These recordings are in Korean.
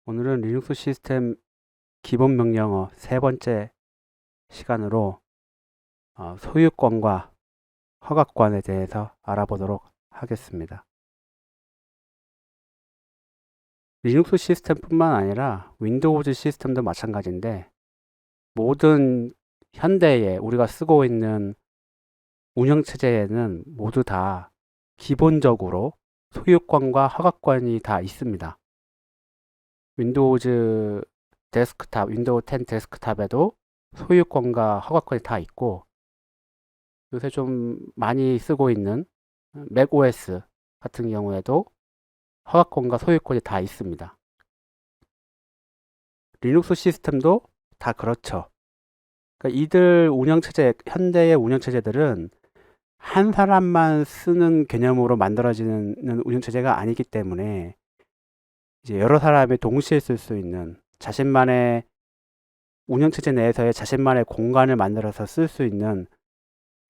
오늘은 리눅스 시스템 기본 명령어 세 번째 시간으로 소유권과 허가권에 대해서 알아보도록 하겠습니다. 리눅스 시스템뿐만 아니라 윈도우즈 시스템도 마찬가지인데 모든 현대에 우리가 쓰고 있는 운영체제에는 모두 다 기본적으로 소유권과 허가권이 다 있습니다. 윈도우즈 데스크탑, 윈도우 10 데스크탑에도 소유권과 허가권이 다 있고 요새 좀 많이 쓰고 있는 맥OS 같은 경우에도 허가권과 소유권이 다 있습니다. 리눅스 시스템도 다 그렇죠. 그러니까 이들 운영체제, 현대의 운영체제들은 한 사람만 쓰는 개념으로 만들어지는 운영체제가 아니기 때문에 이제 여러 사람이 동시에 쓸 수 있는 자신만의 운영체제 내에서의 자신만의 공간을 만들어서 쓸 수 있는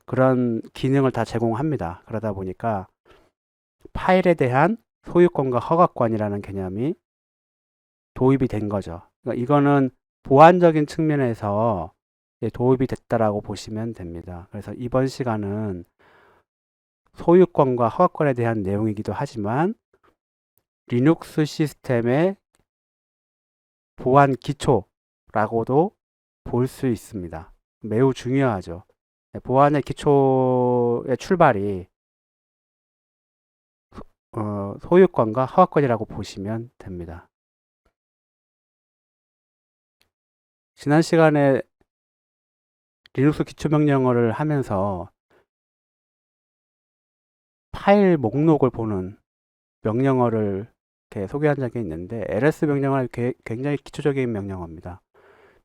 그런 기능을 다 제공합니다. 그러다 보니까 파일에 대한 소유권과 허가권이라는 개념이 도입이 된 거죠. 그러니까 이거는 보안적인 측면에서 도입이 됐다라고 보시면 됩니다. 그래서 이번 시간은 소유권과 허가권에 대한 내용이기도 하지만 리눅스 시스템의 보안 기초라고도 볼 수 있습니다. 매우 중요하죠. 보안의 기초의 출발이 소유권과 허가권이라고 보시면 됩니다. 지난 시간에 리눅스 기초명령어를 하면서 파일 목록을 보는 명령어를 이렇게 소개한 적이 있는데 ls 명령어는 굉장히 기초적인 명령어입니다.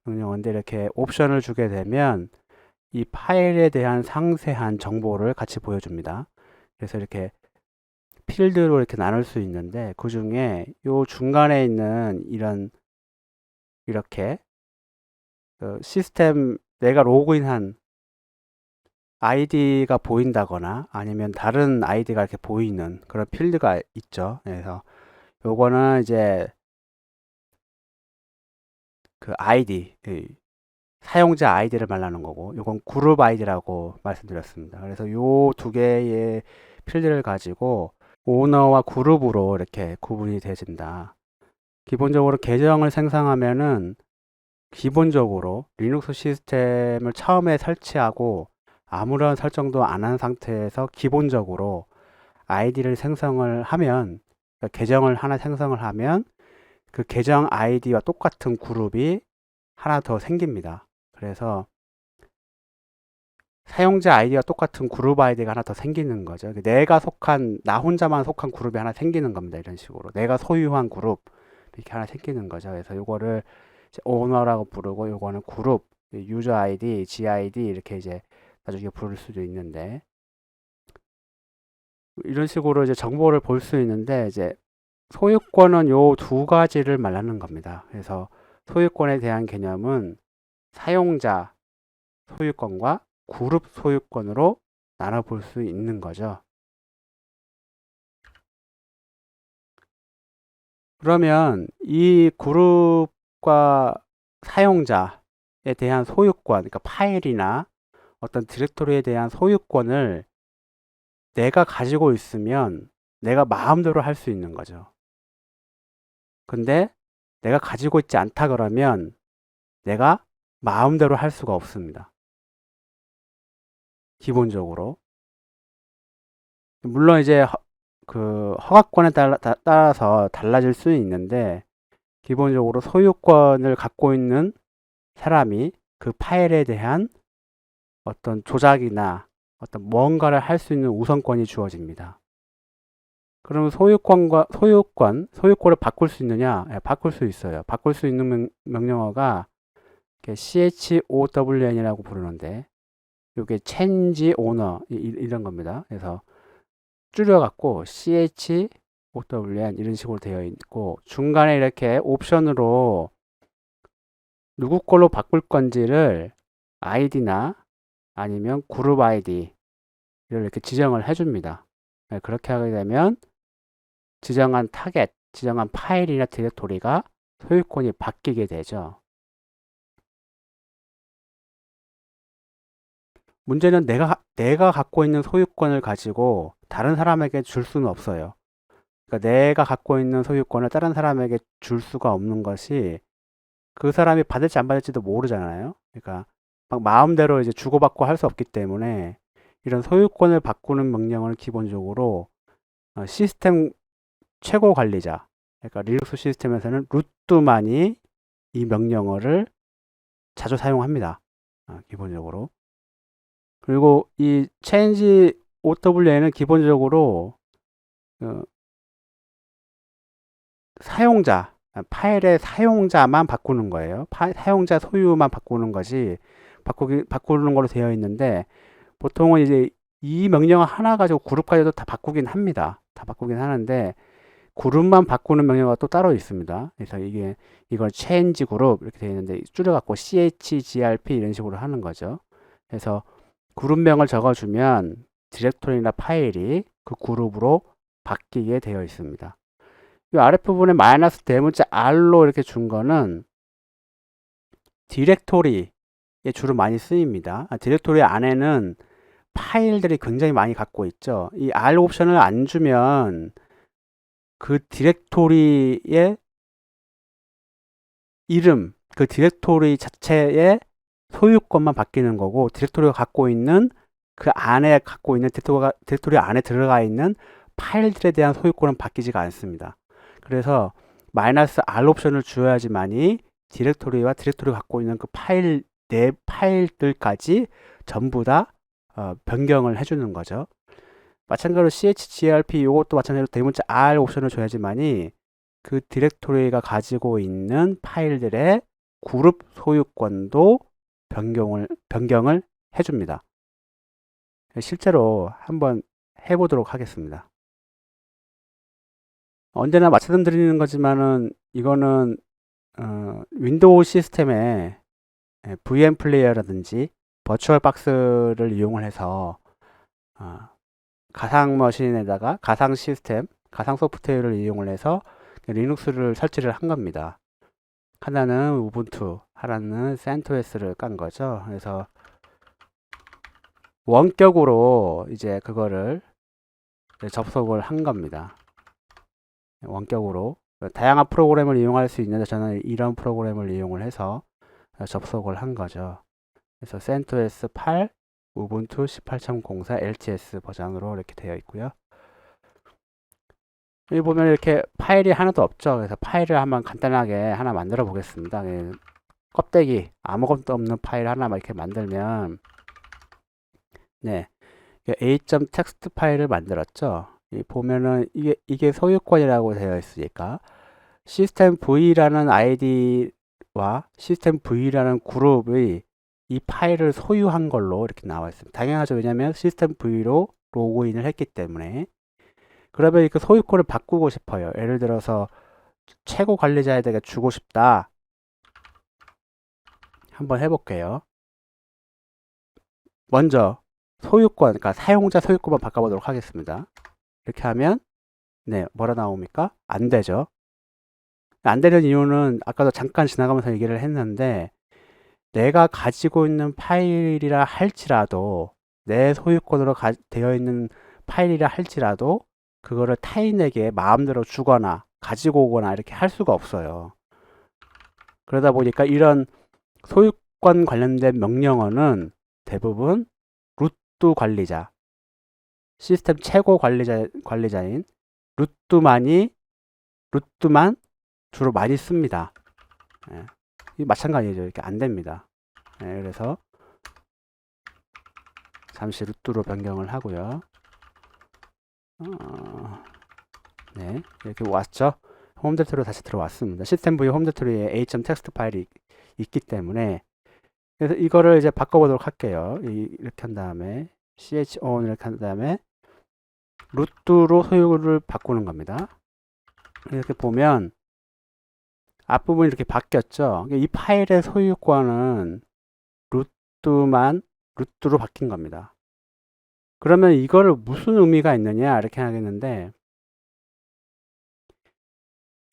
명령어인데 이렇게 옵션을 주게 되면 이 파일에 대한 상세한 정보를 같이 보여줍니다. 그래서 이렇게 필드로 이렇게 나눌 수 있는데 그 중에 요 중간에 있는 이렇게 시스템 내가 로그인한 아이디가 보인다거나 아니면 다른 아이디가 이렇게 보이는 그런 필드가 있죠. 그래서 요거는 이제 그 아이디, 사용자 아이디를 말하는 거고 요건 그룹 아이디라고 말씀드렸습니다. 그래서 요 두 개의 필드를 가지고 오너와 그룹으로 이렇게 구분이 되어진다. 기본적으로 계정을 생성하면은 기본적으로 리눅스 시스템을 처음에 설치하고 아무런 설정도 안 한 상태에서 기본적으로 아이디를 생성을 하면 그러니까 계정을 하나 생성을 하면 그 계정 아이디와 똑같은 그룹이 하나 더 생깁니다. 그래서 사용자 아이디와 똑같은 그룹 아이디가 하나 더 생기는 거죠. 내가 속한 나 혼자만 속한 그룹이 하나 생기는 겁니다. 이런 식으로 내가 소유한 그룹 이렇게 하나 생기는 거죠. 그래서 요거를 오너라고 부르고 요거는 그룹 유저 아이디, GID 이렇게 이제 나중에 부를 수도 있는데 이런 식으로 이제 정보를 볼 수 있는데 이제 소유권은 요 두 가지를 말하는 겁니다. 그래서 소유권에 대한 개념은 사용자 소유권과 그룹 소유권으로 나눠 볼 수 있는 거죠. 그러면 이 그룹과 사용자에 대한 소유권, 그러니까 파일이나 어떤 디렉토리에 대한 소유권을 내가 가지고 있으면 내가 마음대로 할 수 있는 거죠. 근데 내가 가지고 있지 않다 그러면 내가 마음대로 할 수가 없습니다. 기본적으로. 물론 이제 그 허가권에 따라서 달라질 수는 있는데 기본적으로 소유권을 갖고 있는 사람이 그 파일에 대한 어떤 조작이나 어떤 뭔가를 할 수 있는 우선권이 주어집니다. 그러면 소유권을 바꿀 수 있느냐? 네, 바꿀 수 있어요. 바꿀 수 있는 명령어가 CHOWN이라고 부르는데, 이게 change owner 이런 겁니다. 그래서 줄여갖고 CHOWN 이런 식으로 되어 있고, 중간에 이렇게 옵션으로 누구 걸로 바꿀 건지를 아이디나 아니면 그룹 아이디를 이렇게 지정을 해줍니다. 네, 그렇게 하게 되면 지정한 타겟, 지정한 파일이나 디렉토리가 소유권이 바뀌게 되죠. 문제는 내가 갖고 있는 소유권을 가지고 다른 사람에게 줄 수는 없어요. 그러니까 내가 갖고 있는 소유권을 다른 사람에게 줄 수가 없는 것이 그 사람이 받을지 안 받을지도 모르잖아요. 그러니까 막 마음대로 이제 주고받고 할 수 없기 때문에 이런 소유권을 바꾸는 명령은 기본적으로 시스템 최고 관리자, 그러니까 리눅스 시스템에서는 루트만이 이 명령어를 자주 사용합니다. 기본적으로. 그리고 이 change OWA는 기본적으로 사용자, 파일의 사용자만 바꾸는 거예요. 사용자 소유만 바꾸는 것이 바꾸는 걸로 되어 있는데, 보통은 이제 이 명령 하나 가지고 그룹까지도 다 바꾸긴 합니다. 다 바꾸긴 하는데, 그룹만 바꾸는 명령어가 또 따로 있습니다. 그래서 이걸 change 그룹 이렇게 되어 있는데, 줄여갖고 chgrp 이런 식으로 하는 거죠. 그래서 그룹명을 적어주면 디렉토리나 파일이 그 그룹으로 바뀌게 되어 있습니다. 이 아랫부분에 마이너스 대문자 R로 이렇게 준 거는 디렉토리에 주로 많이 쓰입니다. 디렉토리 안에는 파일들이 굉장히 많이 갖고 있죠. 이 R 옵션을 안 주면 그 디렉토리의 이름, 그 디렉토리 자체의 소유권만 바뀌는 거고, 디렉토리가 갖고 있는 그 안에 갖고 있는 디렉토리 안에 들어가 있는 파일들에 대한 소유권은 바뀌지가 않습니다. 그래서 마이너스 R 옵션을 주어야지만이 디렉토리와 디렉토리가 갖고 있는 그 파일 내 파일들까지 전부 다 변경을 해주는 거죠. 마찬가지로 chgrp 이것도 마찬가지로 대문자 R 옵션을 줘야지만이 그 디렉토리가 가지고 있는 파일들의 그룹 소유권도 변경을 해줍니다. 실제로 한번 해보도록 하겠습니다. 언제나 말씀드리는 거지만은 이거는 윈도우 시스템에 VM 플레이어라든지 버추얼 박스를 이용을 해서 가상 머신에다가 가상 시스템, 가상 소프트웨어를 이용을 해서 리눅스를 설치를 한 겁니다. 하나는 우분투, 하나는 센토스를 깐 거죠. 그래서 원격으로 이제 그거를 접속을 한 겁니다. 원격으로 다양한 프로그램을 이용할 수 있는데 저는 이런 프로그램을 이용을 해서 접속을 한 거죠. 그래서 CentOS 8, 우분투 18.04 LTS 버전으로 이렇게 되어 있고요. 여기 보면 이렇게 파일이 하나도 없죠. 그래서 파일을 한번 간단하게 하나 만들어 보겠습니다. 껍데기 아무것도 없는 파일 하나 이렇게 만들면 네, a.txt 파일을 만들었죠. 보면은 이게 소유권이라고 되어 있으니까 시스템 V라는 아이디와 시스템 V라는 그룹의 이 파일을 소유한 걸로 이렇게 나와 있습니다. 당연하죠. 왜냐하면 시스템 V로 로그인을 했기 때문에. 그러면 그 소유권을 바꾸고 싶어요. 예를 들어서 최고 관리자에게 주고 싶다. 한번 해볼게요. 먼저 소유권, 그러니까 사용자 소유권만 바꿔보도록 하겠습니다. 이렇게 하면 네, 뭐라 나옵니까? 안 되죠. 안 되는 이유는 아까도 잠깐 지나가면서 얘기를 했는데 내가 가지고 있는 파일이라 할지라도 내 소유권으로 되어 있는 파일이라 할지라도 그거를 타인에게 마음대로 주거나 가지고 오거나 이렇게 할 수가 없어요. 그러다 보니까 이런 소유권 관련된 명령어는 대부분 루트 관리자, 시스템 최고 관리자인 루트만 주로 많이 씁니다. 예. 이 마찬가지죠. 이렇게 안 됩니다. 예, 그래서 잠시 루트로 변경을 하고요. 네, 이렇게 왔죠. 홈 디렉토리로 다시 들어왔습니다. 시스템 V 홈 디렉토리에 a.txt 파일이 있기 때문에 그래서 이거를 이제 바꿔보도록 할게요. 이렇게 한 다음에 chon 이렇게 한 다음에 루트로 소유를 바꾸는 겁니다. 이렇게 보면 앞부분이 이렇게 바뀌었죠. 이 파일의 소유권은 루트로 바뀐 겁니다. 그러면 이거를 무슨 의미가 있느냐 이렇게 하겠는데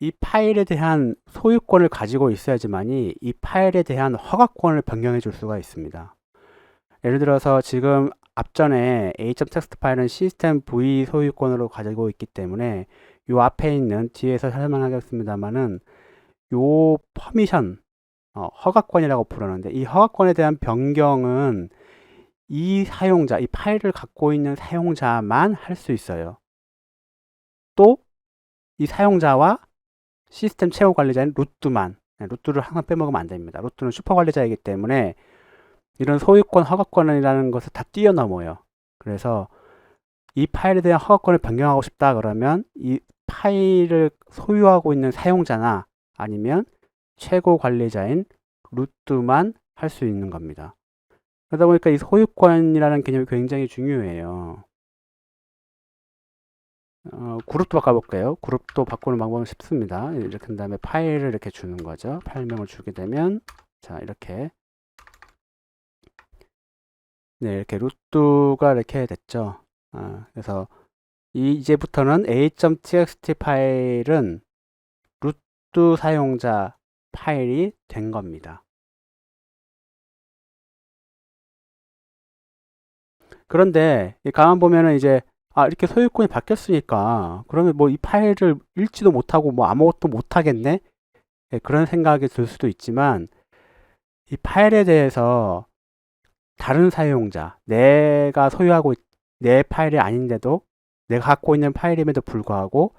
이 파일에 대한 소유권을 가지고 있어야지만이 이 파일에 대한 허가권을 변경해 줄 수가 있습니다. 예를 들어서 지금 앞전에 a.txt 파일은 시스템 V 소유권으로 가지고 있기 때문에 요 앞에 있는 뒤에서 설명하겠습니다만은 요 퍼미션 허가권이라고 부르는데 이 허가권에 대한 변경은 이 사용자, 이 파일을 갖고 있는 사용자만 할 수 있어요. 또 이 사용자와 시스템 최후 관리자인 루트만, 루트를 항상 빼먹으면 안 됩니다. 루트는 슈퍼 관리자이기 때문에 이런 소유권, 허가권이라는 것을 다 뛰어넘어요. 그래서 이 파일에 대한 허가권을 변경하고 싶다 그러면 이 파일을 소유하고 있는 사용자나 아니면 최고 관리자인 루트만 할 수 있는 겁니다. 그러다 보니까 이 소유권이라는 개념이 굉장히 중요해요. 그룹도 바꿔볼게요. 그룹도 바꾸는 방법은 쉽습니다. 이렇게 한 다음에 파일을 이렇게 주는 거죠. 파일명을 주게 되면 자 이렇게 네 이렇게 루트가 이렇게 됐죠. 그래서 이제부터는 a.txt 파일은 루트 사용자 파일이 된 겁니다. 그런데 가만 보면은 이제 이렇게 소유권이 바뀌었으니까 그러면 뭐 이 파일을 읽지도 못하고 뭐 아무것도 못하겠네? 네, 그런 생각이 들 수도 있지만 이 파일에 대해서 다른 사용자, 내가 소유하고 내 파일이 아닌데도 내가 갖고 있는 파일임에도 불구하고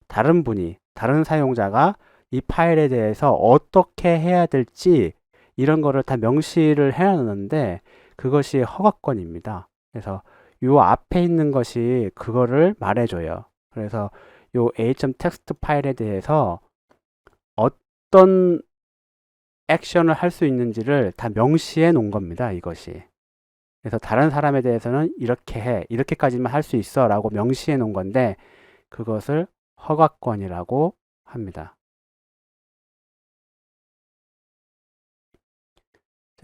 다른 분이, 다른 사용자가 이 파일에 대해서 어떻게 해야 될지 이런 거를 다 명시를 해놨는데 그것이 허가권입니다. 그래서 요 앞에 있는 것이 그거를 말해줘요. 그래서 요 a.txt 파일에 대해서 어떤 액션을 할 수 있는지를 다 명시해 놓은 겁니다. 이것이. 그래서 다른 사람에 대해서는 이렇게 해, 이렇게까지만 할 수 있어 라고 명시해 놓은 건데 그것을 허가권이라고 합니다.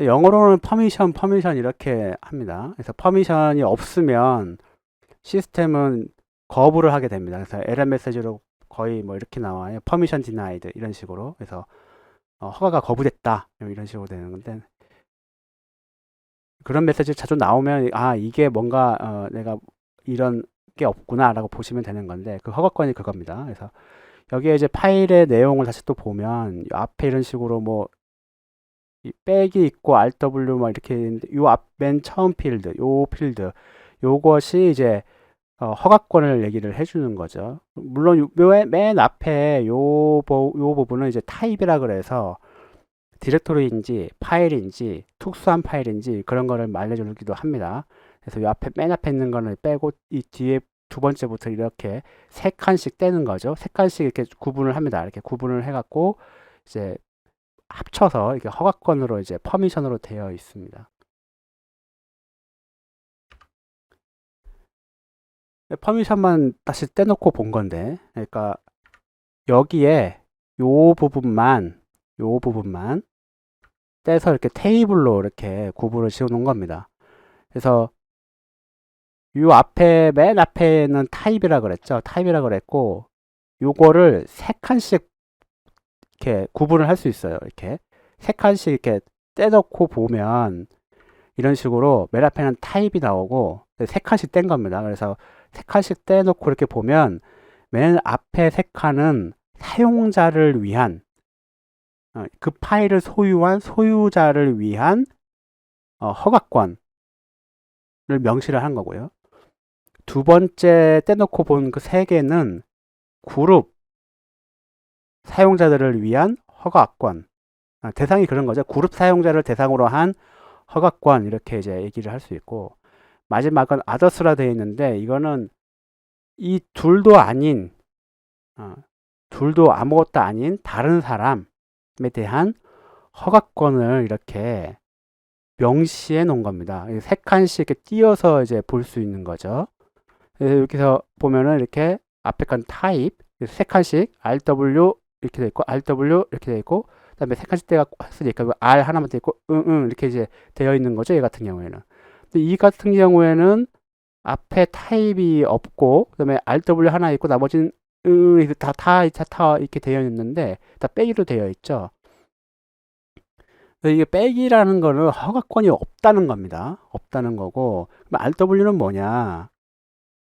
영어로는 퍼미션 이렇게 합니다. 그래서 퍼미션이 없으면 시스템은 거부를 하게 됩니다. 그래서 에러 메시지로 거의 뭐 이렇게 나와요. 퍼미션 디나이드 이런 식으로. 그래서 허가가 거부됐다 이런 식으로 되는 건데 그런 메시지 자주 나오면 이게 뭔가 내가 이런 게 없구나 라고 보시면 되는 건데 그 허가권이 그겁니다. 그래서 여기에 이제 파일의 내용을 다시 또 보면 앞에 이런 식으로 뭐 이 백이 있고 RW 막 이렇게 있는데 요 앞 맨 처음 필드, 요 필드 요것이 이제 허가권을 얘기를 해주는 거죠. 물론 맨 앞에 요 부분은 이제 타입이라 그래서 디렉토리인지 파일인지 특수한 파일인지 그런 거를 말해주기도 합니다. 그래서 요 앞에 맨 앞에 있는 거는 빼고 이 뒤에 두 번째부터 이렇게 세 칸씩 떼는 거죠. 세 칸씩 이렇게 구분을 합니다. 이렇게 구분을 해갖고 이제 합쳐서 이렇게 허가권으로 이제 퍼미션으로 되어 있습니다. 퍼미션만 다시 떼놓고 본 건데, 그러니까 여기에 요 부분만 떼서 이렇게 테이블로 이렇게 구분을 지어 놓은 겁니다. 그래서 요 앞에 맨 앞에는 타입이라 그랬죠. 타입이라 그랬고 요거를 세 칸씩 이렇게 구분을 할 수 있어요. 이렇게 세 칸씩 이렇게 떼놓고 보면 이런 식으로 맨 앞에는 타입이 나오고 세 칸씩 뗀 겁니다. 그래서 세 칸씩 떼놓고 이렇게 보면 맨 앞에 세 칸은 사용자를 위한 그 파일을 소유한 소유자를 위한 허가권을 명시를 한 거고요. 두 번째 떼놓고 본 그 세 개는 그룹 사용자들을 위한 허가권. 대상이 그런 거죠. 그룹 사용자를 대상으로 한 허가권 이렇게 이제 얘기를 할 수 있고 마지막은 아더스라 되어 있는데 이거는 이 둘도 아닌 둘도 아무것도 아닌 다른 사람에 대한 허가권을 이렇게 명시해 놓은 겁니다. 세 칸씩 이렇게 띄어서 이제 볼 수 있는 거죠. 그래서 여기서 보면은 이렇게 앞에 건 타입 세 칸씩 RW 이렇게 돼 있고 RW 이렇게 돼 있고 그다음에 세 칸씩 떼가 했으니까 R 하나만 돼 있고 이렇게 이제 되어 있는 거죠. 얘 같은 경우에는. 근데 이 같은 경우에는 앞에 타입이 없고 그다음에 RW 하나 있고 나머지는 다 이렇게 되어 있는데 다 빼기로 되어 있죠. 이게 빼기라는 거는 허가권이 없다는 겁니다. 없다는 거고, 그럼 RW는 뭐냐?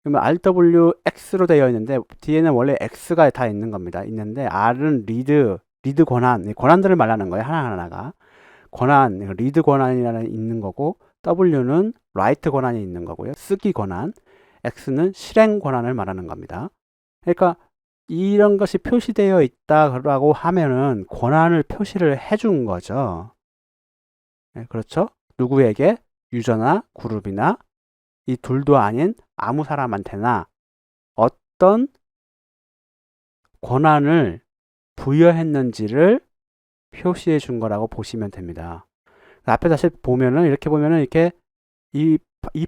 그러면 RWX로 되어 있는데 뒤에는 원래 X가 다 있는 겁니다. 있는데 R은 리드 권한들을 말하는 거예요. 하나하나가. 리드 권한이라는 있는 거고, W는 라이트 권한이 있는 거고요. 쓰기 권한. X는 실행 권한을 말하는 겁니다. 그러니까 이런 것이 표시되어 있다라고 하면은 권한을 표시를 해준 거죠. 네, 그렇죠? 누구에게? 유저나 그룹이나 이 둘도 아닌 아무 사람한테나 어떤 권한을 부여했는지를 표시해 준 거라고 보시면 됩니다. 앞에 다시 보면은 이렇게 이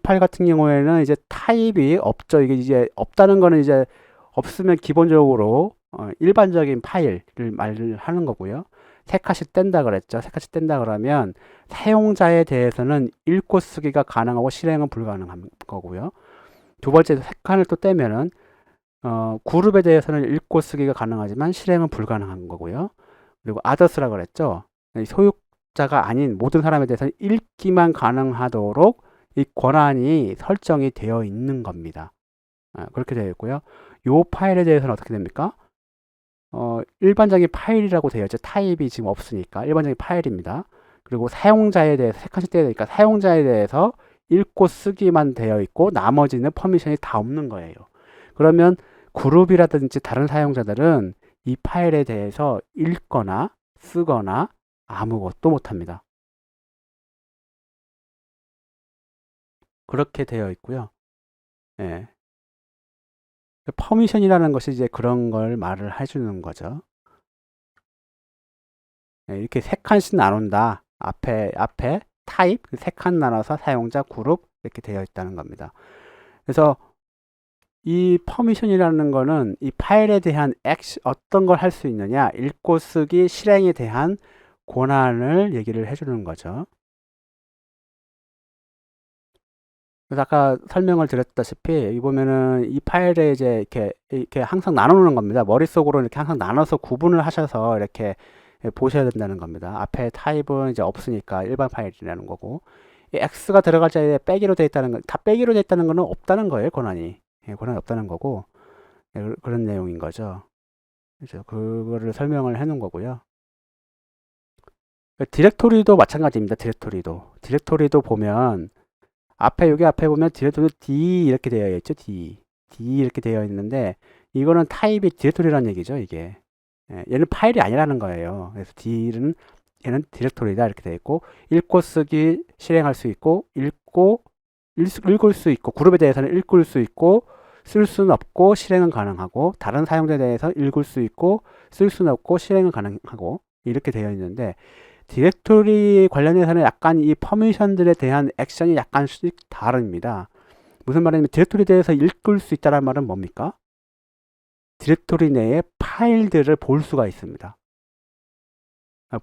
파일 같은 경우에는 이제 타입이 없죠. 이게 이제 없다는 거는 이제 없으면 기본적으로 일반적인 파일을 말하는 거고요. 세 칸씩 뗀다 그랬죠. 세 칸씩 뗀다 그러면 사용자에 대해서는 읽고 쓰기가 가능하고 실행은 불가능한 거고요. 두 번째 세 칸을 또 떼면은 그룹에 대해서는 읽고 쓰기가 가능하지만 실행은 불가능한 거고요. 그리고 others라 그랬죠. 소유자가 아닌 모든 사람에 대해서는 읽기만 가능하도록 이 권한이 설정이 되어 있는 겁니다. 그렇게 되어 있고요. 이 파일에 대해서는 어떻게 됩니까? 일반적인 파일이라고 되어 있죠. 타입이 지금 없으니까 일반적인 파일입니다. 그리고 사용자에 대해서 세 칸씩 되어 있으니까 사용자에 대해서 읽고 쓰기만 되어 있고 나머지는 퍼미션이 다 없는 거예요. 그러면 그룹이라든지 다른 사용자들은 이 파일에 대해서 읽거나 쓰거나 아무것도 못합니다. 그렇게 되어 있고요. 예. 퍼미션이라는 것이 이제 그런 걸 말을 해주는 거죠. 예, 이렇게 세 칸씩 나눈다. 앞에 타입 세 칸 나눠서 사용자 그룹 이렇게 되어 있다는 겁니다. 그래서 이 퍼미션이라는 거는 이 파일에 대한 어떤 걸 할 수 있느냐, 읽고 쓰기, 실행에 대한 권한을 얘기를 해주는 거죠. 그래서 아까 설명을 드렸다시피 여기 보면은 이 파일에 이제 이렇게 항상 나누는 겁니다. 머릿속으로 이렇게 항상 나눠서 구분을 하셔서 이렇게 보셔야 된다는 겁니다. 앞에 타입은 이제 없으니까 일반 파일이라는 거고, 이 X가 들어갈 자리에 빼기로 되어 있다는 건, 다 빼기로 되어 있다는 거는 없다는 거예요, 권한이. 권한이 없다는 거고, 그런 내용인 거죠. 그래서 그거를 설명을 해 놓은 거고요. 디렉토리도 마찬가지입니다. 디렉토리도 보면 여기 앞에 보면 디렉토리 D 이렇게 되어 있죠. D 이렇게 되어 있는데 이거는 타입이 디렉토리라는 얘기죠. 이게 얘는 파일이 아니라는 거예요. 그래서 얘는 디렉토리다 이렇게 되어 있고, 읽고 쓰기 실행할 수 있고, 읽을 수 있고, 그룹에 대해서는 읽을 수 있고 쓸 수는 없고 실행은 가능하고, 다른 사용자에 대해서 읽을 수 있고 쓸 수는 없고 실행은 가능하고 이렇게 되어 있는데, 디렉토리 관련해서는 약간 이 퍼미션들에 대한 액션이 약간씩 다릅니다. 무슨 말이냐면 디렉토리에 대해서 읽을 수 있다는 말은 뭡니까? 디렉토리 내에 파일들을 볼 수가 있습니다.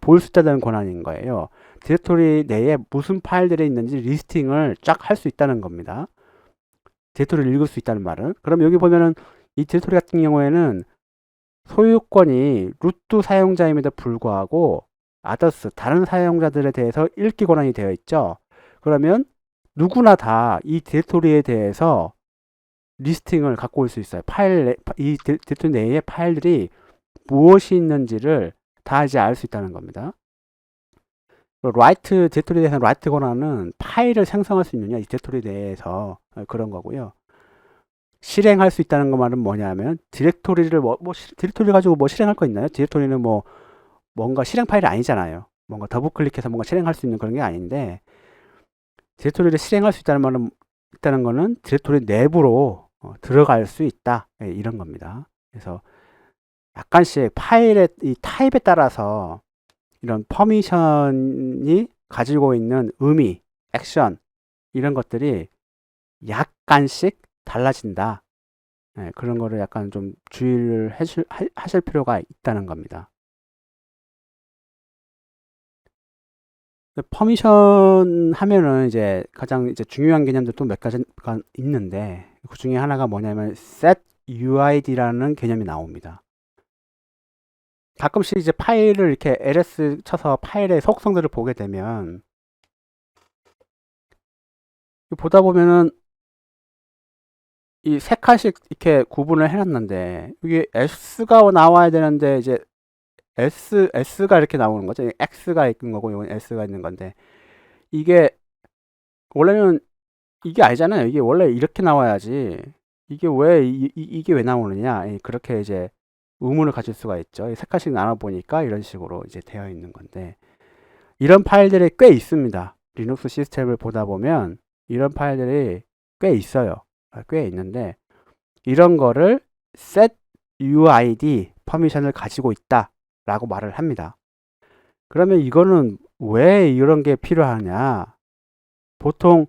볼 수 있다는 권한인 거예요. 디렉토리 내에 무슨 파일들이 있는지 리스팅을 쫙 할 수 있다는 겁니다. 디렉토리를 읽을 수 있다는 말은. 그럼 여기 보면은 이 디렉토리 같은 경우에는 소유권이 루트 사용자임에도 불구하고 others, 다른 사용자들에 대해서 읽기 권한이 되어 있죠. 그러면 누구나 다 이 디렉토리에 대해서 리스팅을 갖고 올 수 있어요. 이 디렉토리 내에 파일들이 무엇이 있는지를 다 이제 알 수 있다는 겁니다. 디렉토리에 대해서 라이트 권한은 파일을 생성할 수 있느냐, 이 디렉토리 내에서 그런 거고요. 실행할 수 있다는 것만은 뭐냐면 디렉토리를 디렉토리 가지고 뭐 실행할 거 있나요? 디렉토리는 뭔가 실행 파일이 아니잖아요. 뭔가 더블 클릭해서 뭔가 실행할 수 있는 그런 게 아닌데, 디렉토리를 실행할 수 있다는 거는 디렉토리 내부로 들어갈 수 있다. 이런 겁니다. 그래서 약간씩 파일의 이 타입에 따라서 이런 퍼미션이 가지고 있는 의미, 액션 이런 것들이 약간씩 달라진다. 그런 거를 약간 좀 주의를 하실 필요가 있다는 겁니다. 퍼미션 하면은 이제 가장 이제 중요한 개념들 또 몇 가지가 있는데, 그 중에 하나가 뭐냐면 set setuid라는 개념이 나옵니다. 가끔씩 이제 파일을 이렇게 ls 쳐서 파일의 속성들을 보게 되면 보다 보면은 이 세 칸씩 이렇게 구분을 해놨는데 이게 s가 나와야 되는데 이제 s가 이렇게 나오는 거죠. x가 있는 거고 이건 s가 있는 건데 이게 원래는 이게 아니잖아요. 이게 원래 이렇게 나와야지. 이게 왜 이게 왜 나오느냐? 그렇게 이제 의문을 가질 수가 있죠. 세 칸씩 나눠 보니까 이런 식으로 이제 되어 있는 건데 이런 파일들이 꽤 있습니다. 리눅스 시스템을 보다 보면 이런 파일들이 꽤 있어요. 꽤 있는데 이런 거를 setuid 퍼미션을 가지고 있다 라고 말을 합니다. 그러면 이거는 왜 이런 게 필요하냐? 보통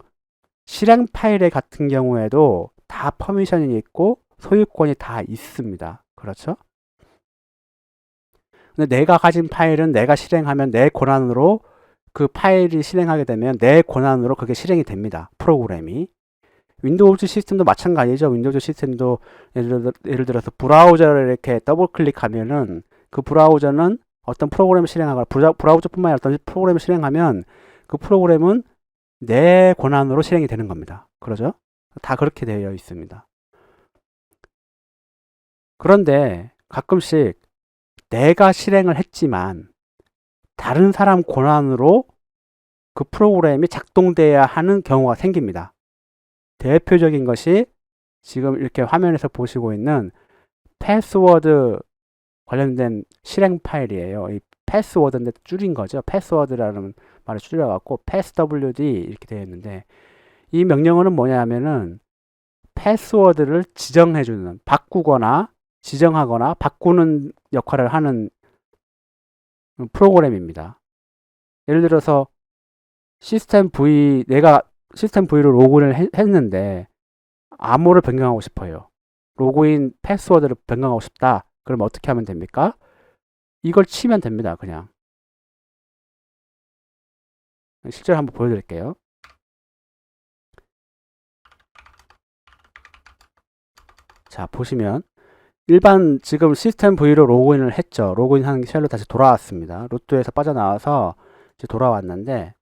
실행 파일 같은 경우에도 다 퍼미션이 있고 소유권이 다 있습니다. 그렇죠? 근데 내가 가진 파일은 내가 실행하면 내 권한으로 그 파일이 실행하게 되면 내 권한으로 그게 실행이 됩니다. 프로그램이. 윈도우즈 시스템도 마찬가지죠. 윈도우즈 시스템도 예를 들어서 브라우저를 이렇게 더블 클릭하면은 그 브라우저는 어떤 프로그램을 실행하거나 브라우저뿐만 아니라 어떤 프로그램을 실행하면 그 프로그램은 내 권한으로 실행이 되는 겁니다. 그러죠? 다 그렇게 되어 있습니다. 그런데 가끔씩 내가 실행을 했지만 다른 사람 권한으로 그 프로그램이 작동돼야 하는 경우가 생깁니다. 대표적인 것이 지금 이렇게 화면에서 보시고 있는 패스워드 관련된 실행 파일이에요. 이 패스워드인데 줄인 거죠. 패스워드라는 말을 줄여갖고 passwd 이렇게 되어 있는데 이 명령어는 뭐냐면은 패스워드를 지정해주는, 바꾸거나 지정하거나 바꾸는 역할을 하는 프로그램입니다. 예를 들어서 내가 시스템 V로 로그인을 했는데 암호를 변경하고 싶어요. 로그인 패스워드를 변경하고 싶다. 그럼 어떻게 하면 됩니까? 이걸 치면 됩니다. 그냥. 실제로 한번 보여드릴게요. 자, 보시면 일반 지금 시스템 V로 로그인을 했죠. 로그인하는 쉘로 다시 돌아왔습니다. 루트에서 빠져나와서 이제 돌아왔는데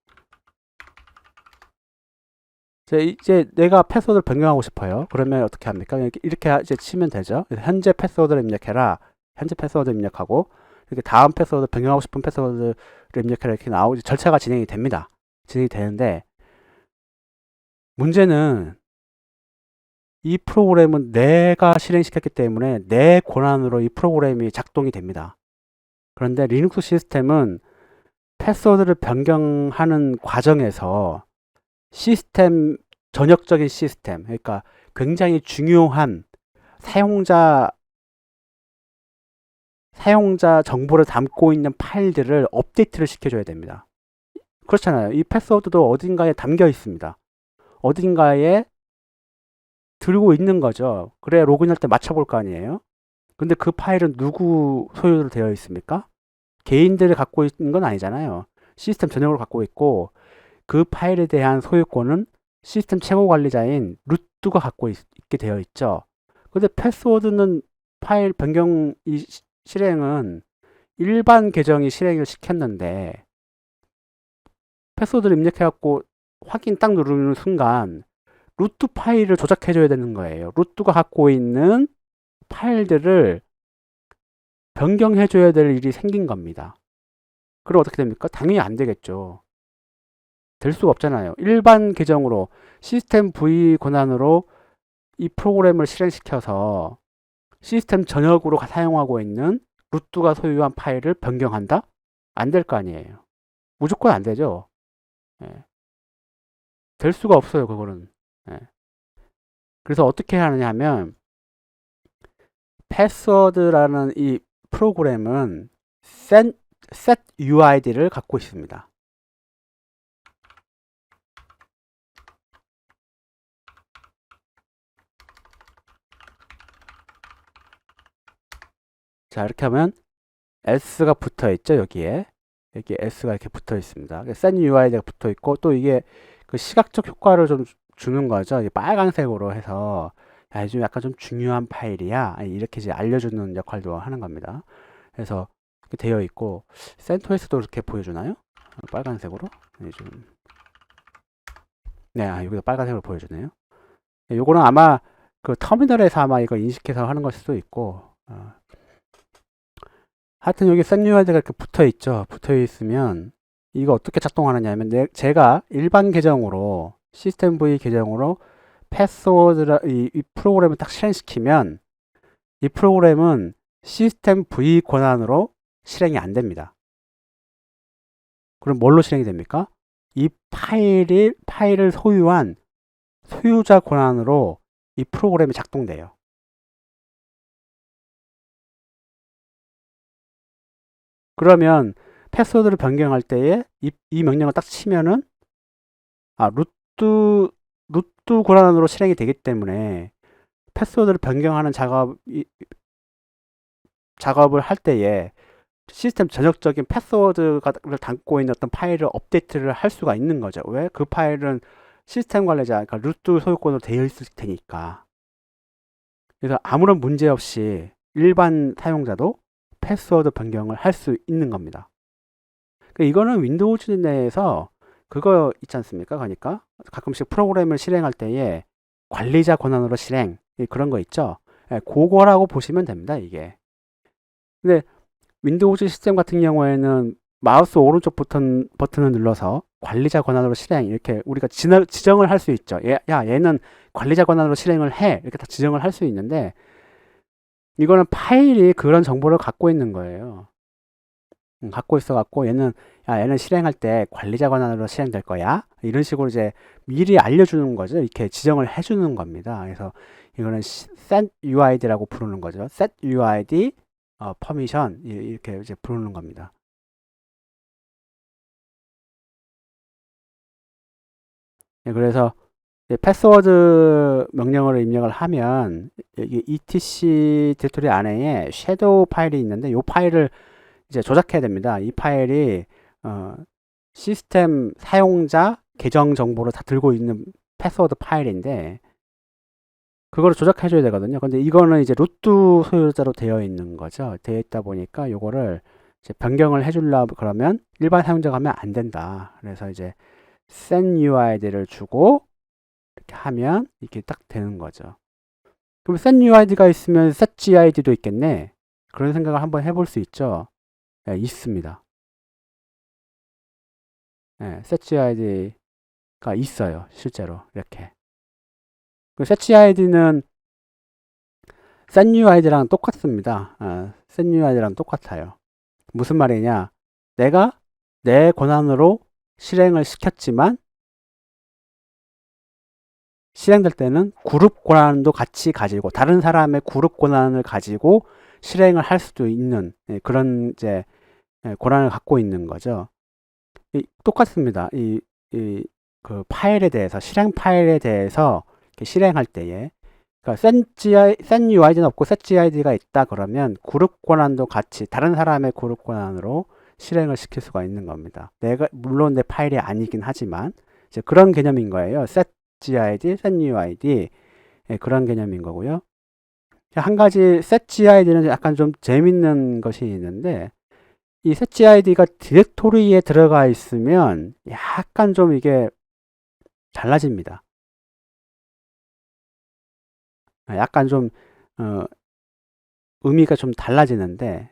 이제 내가 패스워드를 변경하고 싶어요. 그러면 어떻게 합니까? 이렇게 이제 치면 되죠. 현재 패스워드를 입력해라. 현재 패스워드 입력하고 이렇게 다음 패스워드 변경하고 싶은 패스워드를 입력해라 이렇게 나오고 절차가 진행이 됩니다. 진행이 되는데 문제는 이 프로그램은 내가 실행시켰기 때문에 내 권한으로 이 프로그램이 작동이 됩니다. 그런데 리눅스 시스템은 패스워드를 변경하는 과정에서 시스템, 전역적인 시스템, 그러니까 굉장히 중요한 사용자 정보를 담고 있는 파일들을 업데이트를 시켜줘야 됩니다. 그렇잖아요. 이 패스워드도 어딘가에 담겨 있습니다. 어딘가에 들고 있는 거죠. 그래 로그인할 때 맞춰볼 거 아니에요. 근데 그 파일은 누구 소유로 되어 있습니까? 개인들이 갖고 있는 건 아니잖아요. 시스템 전역으로 갖고 있고 그 파일에 대한 소유권은 시스템 최고 관리자인 루트가 갖고 있게 되어 있죠. 근데 패스워드는 파일 변경 실행은 일반 계정이 실행을 시켰는데 패스워드를 입력해갖고 확인 딱 누르는 순간 루트 파일을 조작해줘야 되는 거예요. 루트가 갖고 있는 파일들을 변경해줘야 될 일이 생긴 겁니다. 그럼 어떻게 됩니까? 당연히 안 되겠죠. 될 수가 없잖아요. 일반 계정으로 시스템 V 권한으로 이 프로그램을 실행시켜서 시스템 전역으로 사용하고 있는 루트가 소유한 파일을 변경한다? 안 될 거 아니에요. 무조건 안 되죠. 예. 될 수가 없어요. 그거는. 예. 그래서 어떻게 하느냐 하면 패스워드라는 이 프로그램은 setuid를 갖고 있습니다. 자, 이렇게 하면 s가 붙어 있죠. 여기에 s가 이렇게 붙어 있습니다. setuid가 붙어 있고 또 이게 그 시각적 효과를 좀 주는 거죠. 빨간색으로 해서 좀 약간 좀 중요한 파일이야. 이렇게 이제 알려주는 역할도 하는 겁니다. 그래서 이렇게 되어 있고, 센토에서도 이렇게 보여주나요? 빨간색으로? 네, 네, 여기서 빨간색으로 보여주네요. 네, 요거는 아마 그 터미널에서 아마 이거 인식해서 하는 걸 수도 있고, 하여튼 여기 setUID가 이렇게 붙어 있죠. 붙어 있으면 이거 어떻게 작동하느냐 하면 제가 일반 계정으로 시스템 V 계정으로 패스워드 이 프로그램을 딱 실행시키면 이 프로그램은 시스템 V 권한으로 실행이 안 됩니다. 그럼 뭘로 실행이 됩니까? 이 파일을 소유한 소유자 권한으로 이 프로그램이 작동돼요. 그러면 패스워드를 변경할 때에 이 명령을 딱 치면은 루트 권한으로 실행이 되기 때문에 패스워드를 변경하는 작업을 할 때에 시스템 전역적인 패스워드를 담고 있는 어떤 파일을 업데이트를 할 수가 있는 거죠. 왜? 그 파일은 시스템 관리자, 그러니까 루트 소유권으로 되어 있을 테니까. 그래서 아무런 문제 없이 일반 사용자도 패스워드 변경을 할 수 있는 겁니다. 그러니까 이거는 윈도우즈 내에서 그거 있지 않습니까? 그러니까 가끔씩 프로그램을 실행할 때에 관리자 권한으로 실행 그런 거 있죠. 그거라고 보시면 됩니다. 이게. 근데 윈도우즈 시스템 같은 경우에는 마우스 오른쪽 버튼을 눌러서 관리자 권한으로 실행 이렇게 우리가 지정을 할 수 있죠. 얘는 관리자 권한으로 실행을 해 이렇게 다 지정을 할 수 있는데 이거는 파일이 그런 정보를 갖고 있는 거예요. 갖고 있어 갖고 얘는 실행할 때 관리자 권한으로 실행될 거야 이런 식으로 이제 미리 알려주는 거죠. 이렇게 지정을 해주는 겁니다. 그래서 이거는 setUID라고 부르는 거죠. setUID permission 이렇게 이제 부르는 겁니다. 네, 그래서 패스워드 명령어를 입력을 하면 이게 etc 디렉토리 안에 섀도우 파일이 있는데 이 파일을 이제 조작해야 됩니다. 이 파일이 시스템 사용자 계정 정보를 다 들고 있는 패스워드 파일인데 그거를 조작해 줘야 되거든요. 근데 이거는 이제 루트 소유자로 되어 있는 거죠. 되어 있다 보니까 요거를 이제 변경을 해주려고 그러면 일반 사용자가 하면 안 된다. 그래서 이제 setUID를 주고 이렇게 하면 이게 딱 되는 거죠. 그럼 setUID가 있으면 setGID도 있겠네. 그런 생각을 한번 해볼 수 있죠. 네, 있습니다. 네, setGID가 있어요. 실제로 이렇게. 그 setGID는 setUID랑 똑같습니다. setUID랑 똑같아요. 무슨 말이냐? 내가 내 권한으로 실행을 시켰지만 실행될 때는 그룹 권한도 같이 가지고 다른 사람의 그룹 권한을 가지고 실행을 할 수도 있는 그런 이제 권한을 갖고 있는 거죠. 똑같습니다. 그 파일에 대해서 실행 파일에 대해서 실행할 때에 그러니까 setUID는 없고 setGID가 있다 그러면 그룹 권한도 같이 다른 사람의 그룹 권한으로 실행을 시킬 수가 있는 겁니다. 물론 내 파일이 아니긴 하지만 이제 그런 개념인 거예요. setGID, setUID 그런 개념인 거고요. 한 가지 setGID는 약간 좀 재밌는 것이 있는데 이 setGID가 디렉토리에 들어가 있으면 약간 좀 이게 달라집니다. 약간 좀 의미가 좀 달라지는데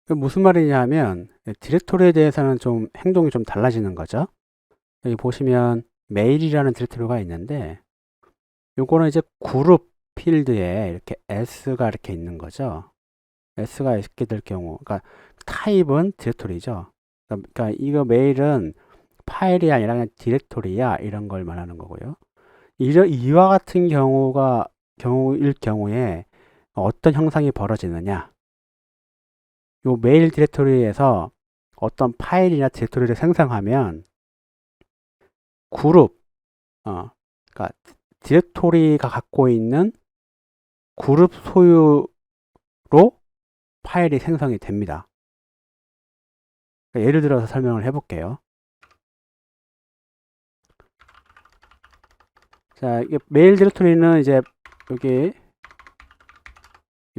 무슨 말이냐면 디렉토리에 대해서는 좀 행동이 좀 달라지는 거죠. 여기 보시면 메일이라는 디렉토리가 있는데 요거는 이제 그룹 필드에 이렇게 S가 이렇게 있는 거죠. S가 있게 될 경우 그러니까 타입은 디렉토리죠. 그러니까 이거 메일은 파일이 아니라 그냥 디렉토리야 이런 걸 말하는 거고요. 이와 같은 경우일 경우에 어떤 형상이 벌어지느냐? 요 메일 디렉토리에서 어떤 파일이나 디렉토리를 생성하면 그룹, 그러니까 디렉토리가 갖고 있는 그룹 소유로 파일이 생성이 됩니다. 그러니까 예를 들어서 설명을 해볼게요. 자, 이게 메일 디렉토리는 이제 여기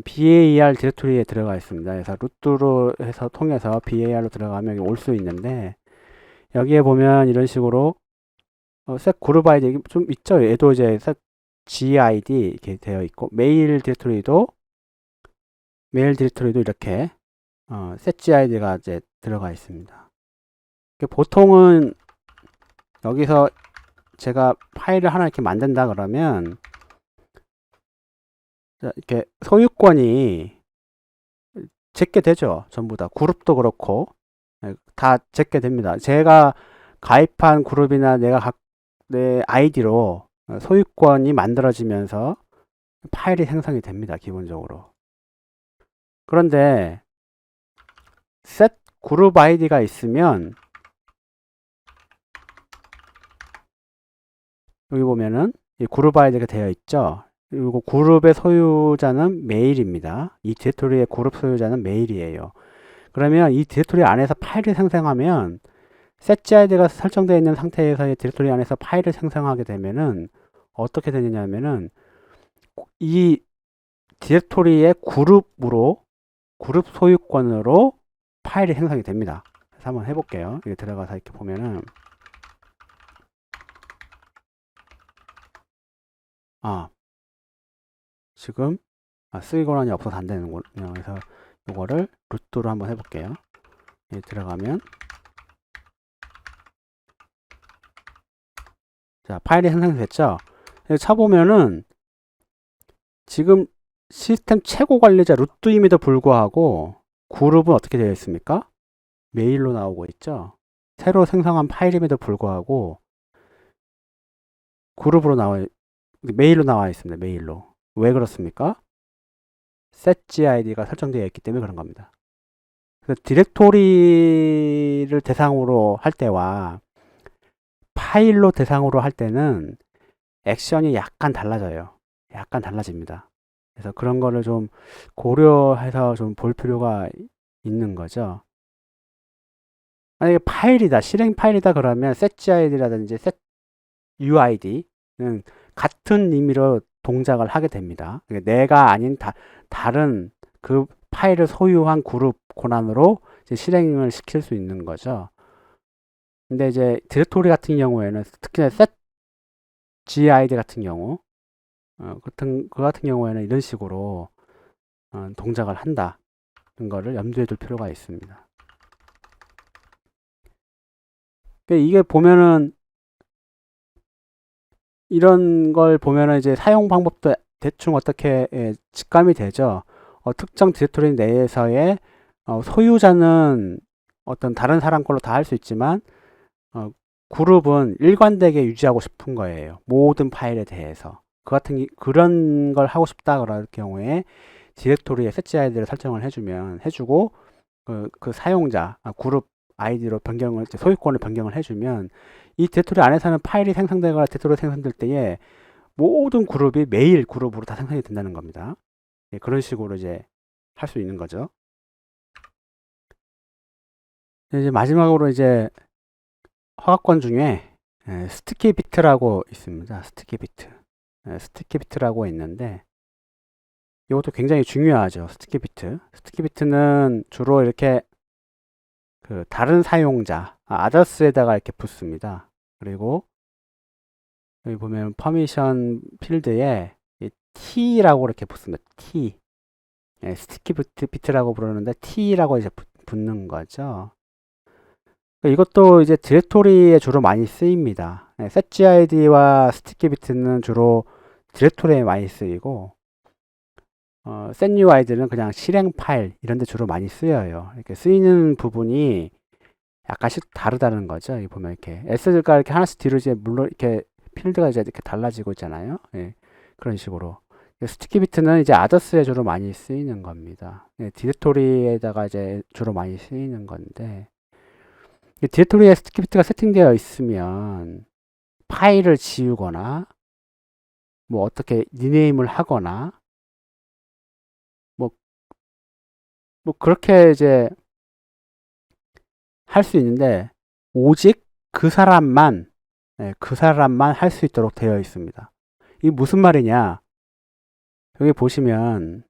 BAR 디렉토리에 들어가 있습니다. 그래서 루트로 해서 통해서 BAR로 들어가면 올 수 있는데, 여기에 보면 이런 식으로 set group ID 좀 있죠. 얘도 이제 set GID 이렇게 되어 있고, 메일 디렉토리도 이렇게 set GID가 이제 들어가 있습니다. 보통은 여기서 제가 파일을 하나 이렇게 만든다 그러면 이렇게 소유권이 제게 되죠. 전부 다 그룹도 그렇고 다 제게 됩니다. 제가 가입한 그룹이나 내 아이디로 소유권이 만들어지면서 파일이 생성이 됩니다. 기본적으로. 그런데 set 그룹 아이디가 있으면 여기 보면은 이 그룹 아이디가 되어 있죠. 그리고 그룹의 소유자는 메일입니다. 이 디렉토리의 그룹 소유자는 메일이에요. 그러면 이 디렉토리 안에서 파일을 생성하면 setGID가 설정되어 있는 상태에서의 디렉토리 안에서 파일을 생성하게 되면은 어떻게 되느냐면은 이 디렉토리의 그룹 소유권으로 파일이 생성이 됩니다. 그래서 한번 해볼게요. 여기 들어가서 이렇게 보면은 지금 쓰기 권한이 없어서 안 되는군요. 그래서 이거를 루트로 한번 해볼게요. 여기 들어가면 자, 파일이 생성됐죠? 쳐보면은 지금 시스템 최고 관리자 루트임에도 불구하고 그룹은 어떻게 되어 있습니까? 메일로 나오고 있죠? 새로 생성한 파일임에도 불구하고 그룹으로 메일로 나와 있습니다. 메일로. 왜 그렇습니까? setGID가 설정되어 있기 때문에 그런 겁니다. 그래서 디렉토리를 대상으로 할 때와 파일로 대상으로 할 때는 액션이 약간 달라져요. 약간 달라집니다. 그래서 그런 거를 좀 고려해서 좀 볼 필요가 있는 거죠. 만약에 파일이다, 실행 파일이다 그러면 setGID라든지 setuid는 같은 의미로 동작을 하게 됩니다. 내가 아닌 다른 그 파일을 소유한 그룹 권한으로 이제 실행을 시킬 수 있는 거죠. 근데 이제 디렉토리 같은 경우에는 특히 setgid 같은 경우 그 같은 경우에는 이런 식으로 동작을 한다는 거를 염두에 둘 필요가 있습니다. 이게 보면은 이런 걸 보면은 이제 사용 방법도 대충 어떻게 직감이 되죠. 특정 디렉토리 내에서의 소유자는 어떤 다른 사람 걸로 다 할 수 있지만 그룹은 일관되게 유지하고 싶은 거예요. 모든 파일에 대해서. 그런 걸 하고 싶다 그럴 경우에 디렉토리에 setGID를 설정을 해주고 그 사용자 그룹 아이디로 소유권을 변경을 해주면 이 디렉토리 안에서는 파일이 생성되거나 디렉토리 생성될 때에 모든 그룹이 메일 그룹으로 다 생성이 된다는 겁니다. 그런 식으로 이제 할 수 있는 거죠. 이제 마지막으로 이제 허가권 중에 스티키 비트라고 있습니다. 스티키 비트라고 있는데 이것도 굉장히 중요하죠. 스티키 비트는 주로 이렇게 다른 사용자 아더스에다가 이렇게 붙습니다. 그리고 여기 보면 퍼미션 필드에 T라고 이렇게 붙습니다. T. 스티키 비트라고 부르는데 T라고 이제 붙는 거죠. 이것도 이제 디렉토리에 주로 많이 쓰입니다. setGID와 스티키 비트는 주로 디렉토리에 많이 쓰이고 setUID는 그냥 실행 파일 이런 데 주로 많이 쓰여요. 이렇게 쓰이는 부분이 약간씩 다르다는 거죠. 여기 보면 이렇게 S가 이렇게 하나씩 뒤로 이제 물론 이렇게 필드가 이제 이렇게 달라지고 있잖아요. 그런 식으로. 스티키 비트는 이제 아더스에 주로 많이 쓰이는 겁니다. 디렉토리에다가 이제 주로 많이 쓰이는 건데 디렉토리에 스티키 비트가 세팅되어 있으면 파일을 지우거나 뭐 어떻게 리네임을 하거나 뭐 그렇게 이제 할 수 있는데 오직 그 사람만 할 수 있도록 되어 있습니다. 이 무슨 말이냐? 여기 보시면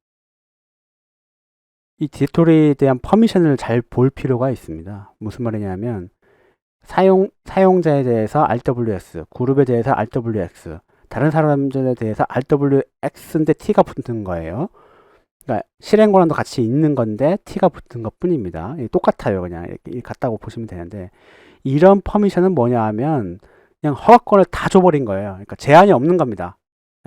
이 디렉토리에 대한 퍼미션을 잘 볼 필요가 있습니다. 무슨 말이냐면 사용자에 대해서 RWS, 그룹에 대해서 RWX, 다른 사람들에 대해서 RWX인데 T가 붙는 거예요. 그러니까 실행 권한도 같이 있는 건데 T가 붙은 것 뿐입니다. 똑같아요. 그냥 이렇게 같다고 보시면 되는데, 이런 퍼미션은 뭐냐 하면 그냥 허가권을 다 줘버린 거예요. 그러니까 제한이 없는 겁니다.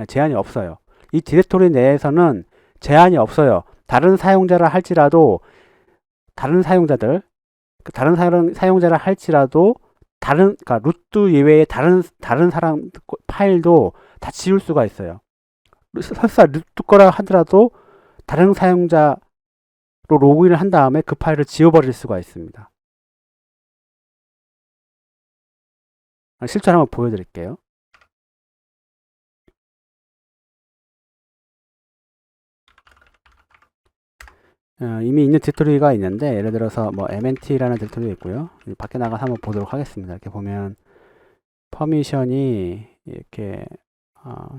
제한이 없어요. 이 디렉토리 내에서는 제한이 없어요. 다른 사용자라 할지라도 다른 사용자들, 다른 사용자라 할지라도 그러니까 루트 이외에 다른 사람 파일도 다 지울 수가 있어요. 설사 루트 거라 하더라도 다른 사용자로 로그인을 한 다음에 그 파일을 지워버릴 수가 있습니다. 실제로 한번 보여드릴게요. 이미 있는 디렉토리가 있는데, 예를 들어서 뭐 mnt라는 디렉토리가 있고요. 밖에 나가서 한번 보도록 하겠습니다. 이렇게 보면 퍼미션이 이렇게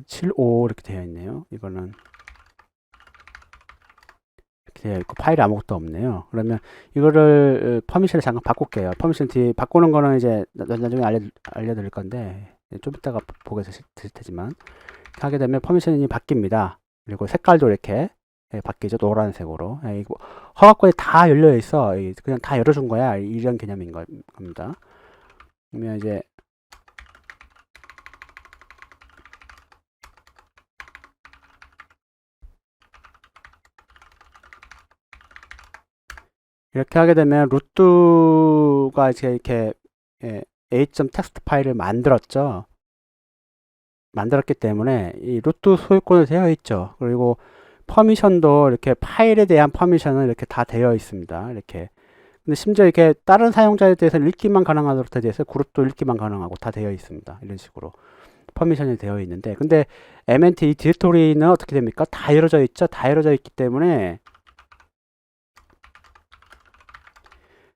75 이렇게 되어 있네요. 이거는 이렇게 되어 있고 파일이 아무것도 없네요. 그러면 이거를 퍼미션을 잠깐 바꿀게요. 퍼미션 뒤에 바꾸는 거는 이제 나중에 알려드릴 건데, 좀 이따가 보게 되실 테지만, 이렇게 하게 되면 퍼미션이 바뀝니다. 그리고 색깔도 이렇게 바뀌죠. 노란색으로. 허가권이 다 열려 있어. 그냥 다 열어준 거야. 이런 개념인 겁니다. 그러면 이제 이렇게 하게 되면 루트가 이렇게 a.txt 파일을 만들었죠. 만들었기 때문에 이 루트 소유권이 되어 있죠. 그리고 퍼미션도 이렇게 파일에 대한 퍼미션은 이렇게 다 되어 있습니다. 이렇게. 근데 심지어 이렇게 다른 사용자에 대해서 읽기만 가능하도록 되어 있어요. 그룹도 읽기만 가능하고 다 되어 있습니다. 이런 식으로 퍼미션이 되어 있는데, 근데 mnt 이 디렉토리는 어떻게 됩니까? 다 열어져 있죠. 다 열어져 있기 때문에,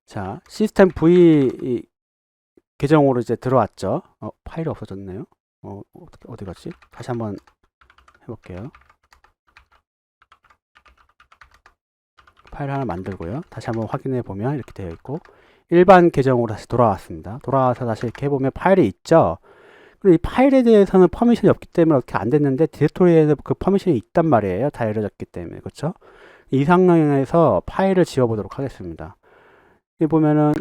자, 시스템 V 계정으로 이제 들어왔죠. 파일이 없어졌네요. 어디 갔지? 다시 한번 해볼게요. 파일 하나 만들고요. 다시 한번 확인해 보면 이렇게 되어 있고, 일반 계정으로 다시 돌아왔습니다. 돌아와서 다시 이렇게 해보면 파일이 있죠. 그리고 이 파일에 대해서는 퍼미션이 없기 때문에 어떻게 안 됐는데, 디렉토리에는 그 퍼미션이 있단 말이에요. 다 열어졌기 때문에. 그렇죠? 이 상황에서 파일을 지워보도록 하겠습니다. 여기 보면은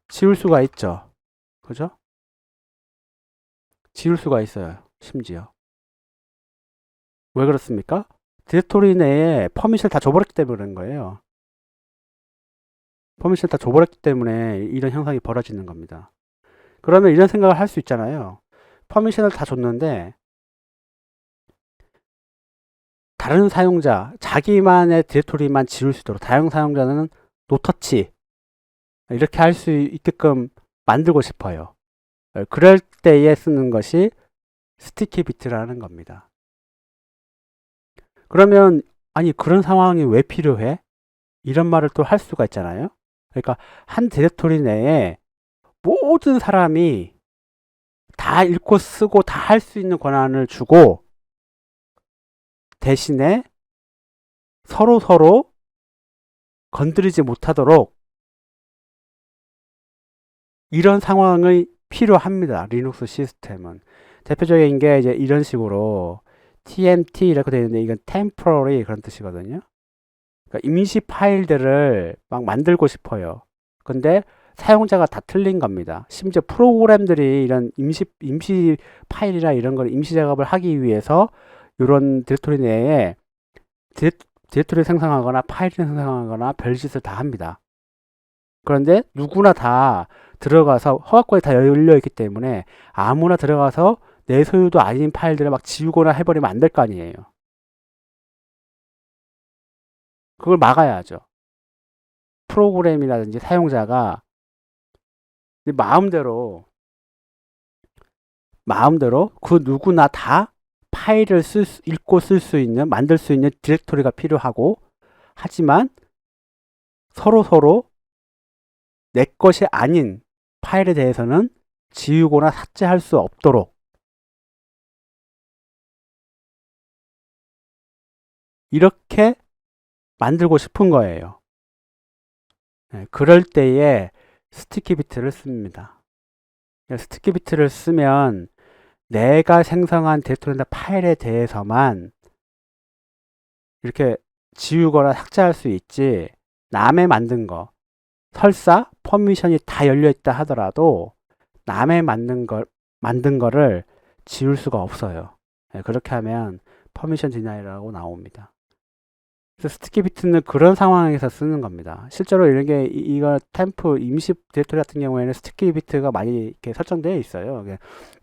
지울 수가 있죠. 그죠? 지울 수가 있어요. 심지어. 왜 그렇습니까? 디렉토리 내에 퍼미션을 다 줘버렸기 때문에 그런 거예요. 퍼미션을 다 줘버렸기 때문에 이런 현상이 벌어지는 겁니다. 그러면 이런 생각을 할 수 있잖아요. 퍼미션을 다 줬는데 다른 사용자, 자기만의 디렉토리만 지울 수 있도록, 다른 사용자는 노터치 이렇게 할 수 있게끔 만들고 싶어요. 그럴 때에 쓰는 것이 스티키 비트라는 겁니다. 그러면 아니 그런 상황이 왜 필요해? 이런 말을 또 할 수가 있잖아요. 그러니까 한 디렉토리 내에 모든 사람이 다 읽고 쓰고 다 할 수 있는 권한을 주고, 대신에 서로 건드리지 못하도록 이런 상황이 필요합니다. 리눅스 시스템은. 대표적인 게 이제 이런 식으로 TMT 이렇게 되어 있는데, 이건 temporary 그런 뜻이거든요. 그러니까 임시 파일들을 막 만들고 싶어요. 근데 사용자가 다 틀린 겁니다. 심지어 프로그램들이 이런 임시 파일이나 이런 걸 임시 작업을 하기 위해서 이런 디렉토리 내에 디렉토리 생성하거나 파일을 생성하거나 별짓을 다 합니다. 그런데 누구나 다 들어가서 허가권이 다 열려 있기 때문에 아무나 들어가서 내 소유도 아닌 파일들을 막 지우거나 해버리면 안 될 거 아니에요. 그걸 막아야죠. 프로그램이라든지 사용자가 마음대로 그 누구나 다 파일을 읽고 쓸 수 있는, 만들 수 있는 디렉토리가 필요하고, 하지만 서로 내 것이 아닌 파일에 대해서는 지우거나 삭제할 수 없도록 이렇게 만들고 싶은 거예요. 그럴 때에 스티키 비트를 씁니다. 스티키 비트를 쓰면 내가 생성한 디렉토리나 파일에 대해서만 이렇게 지우거나 삭제할 수 있지, 남의 만든 거, 설사 퍼미션이 다 열려 있다 하더라도 남의 만든 거를 지울 수가 없어요. 그렇게 하면 퍼미션 디나이라고 나옵니다. 그래서 스티키 비트는 그런 상황에서 쓰는 겁니다. 실제로 이런 게 이거 템프 임시 디렉토리 같은 경우에는 스티키 비트가 많이 이렇게 설정되어 있어요.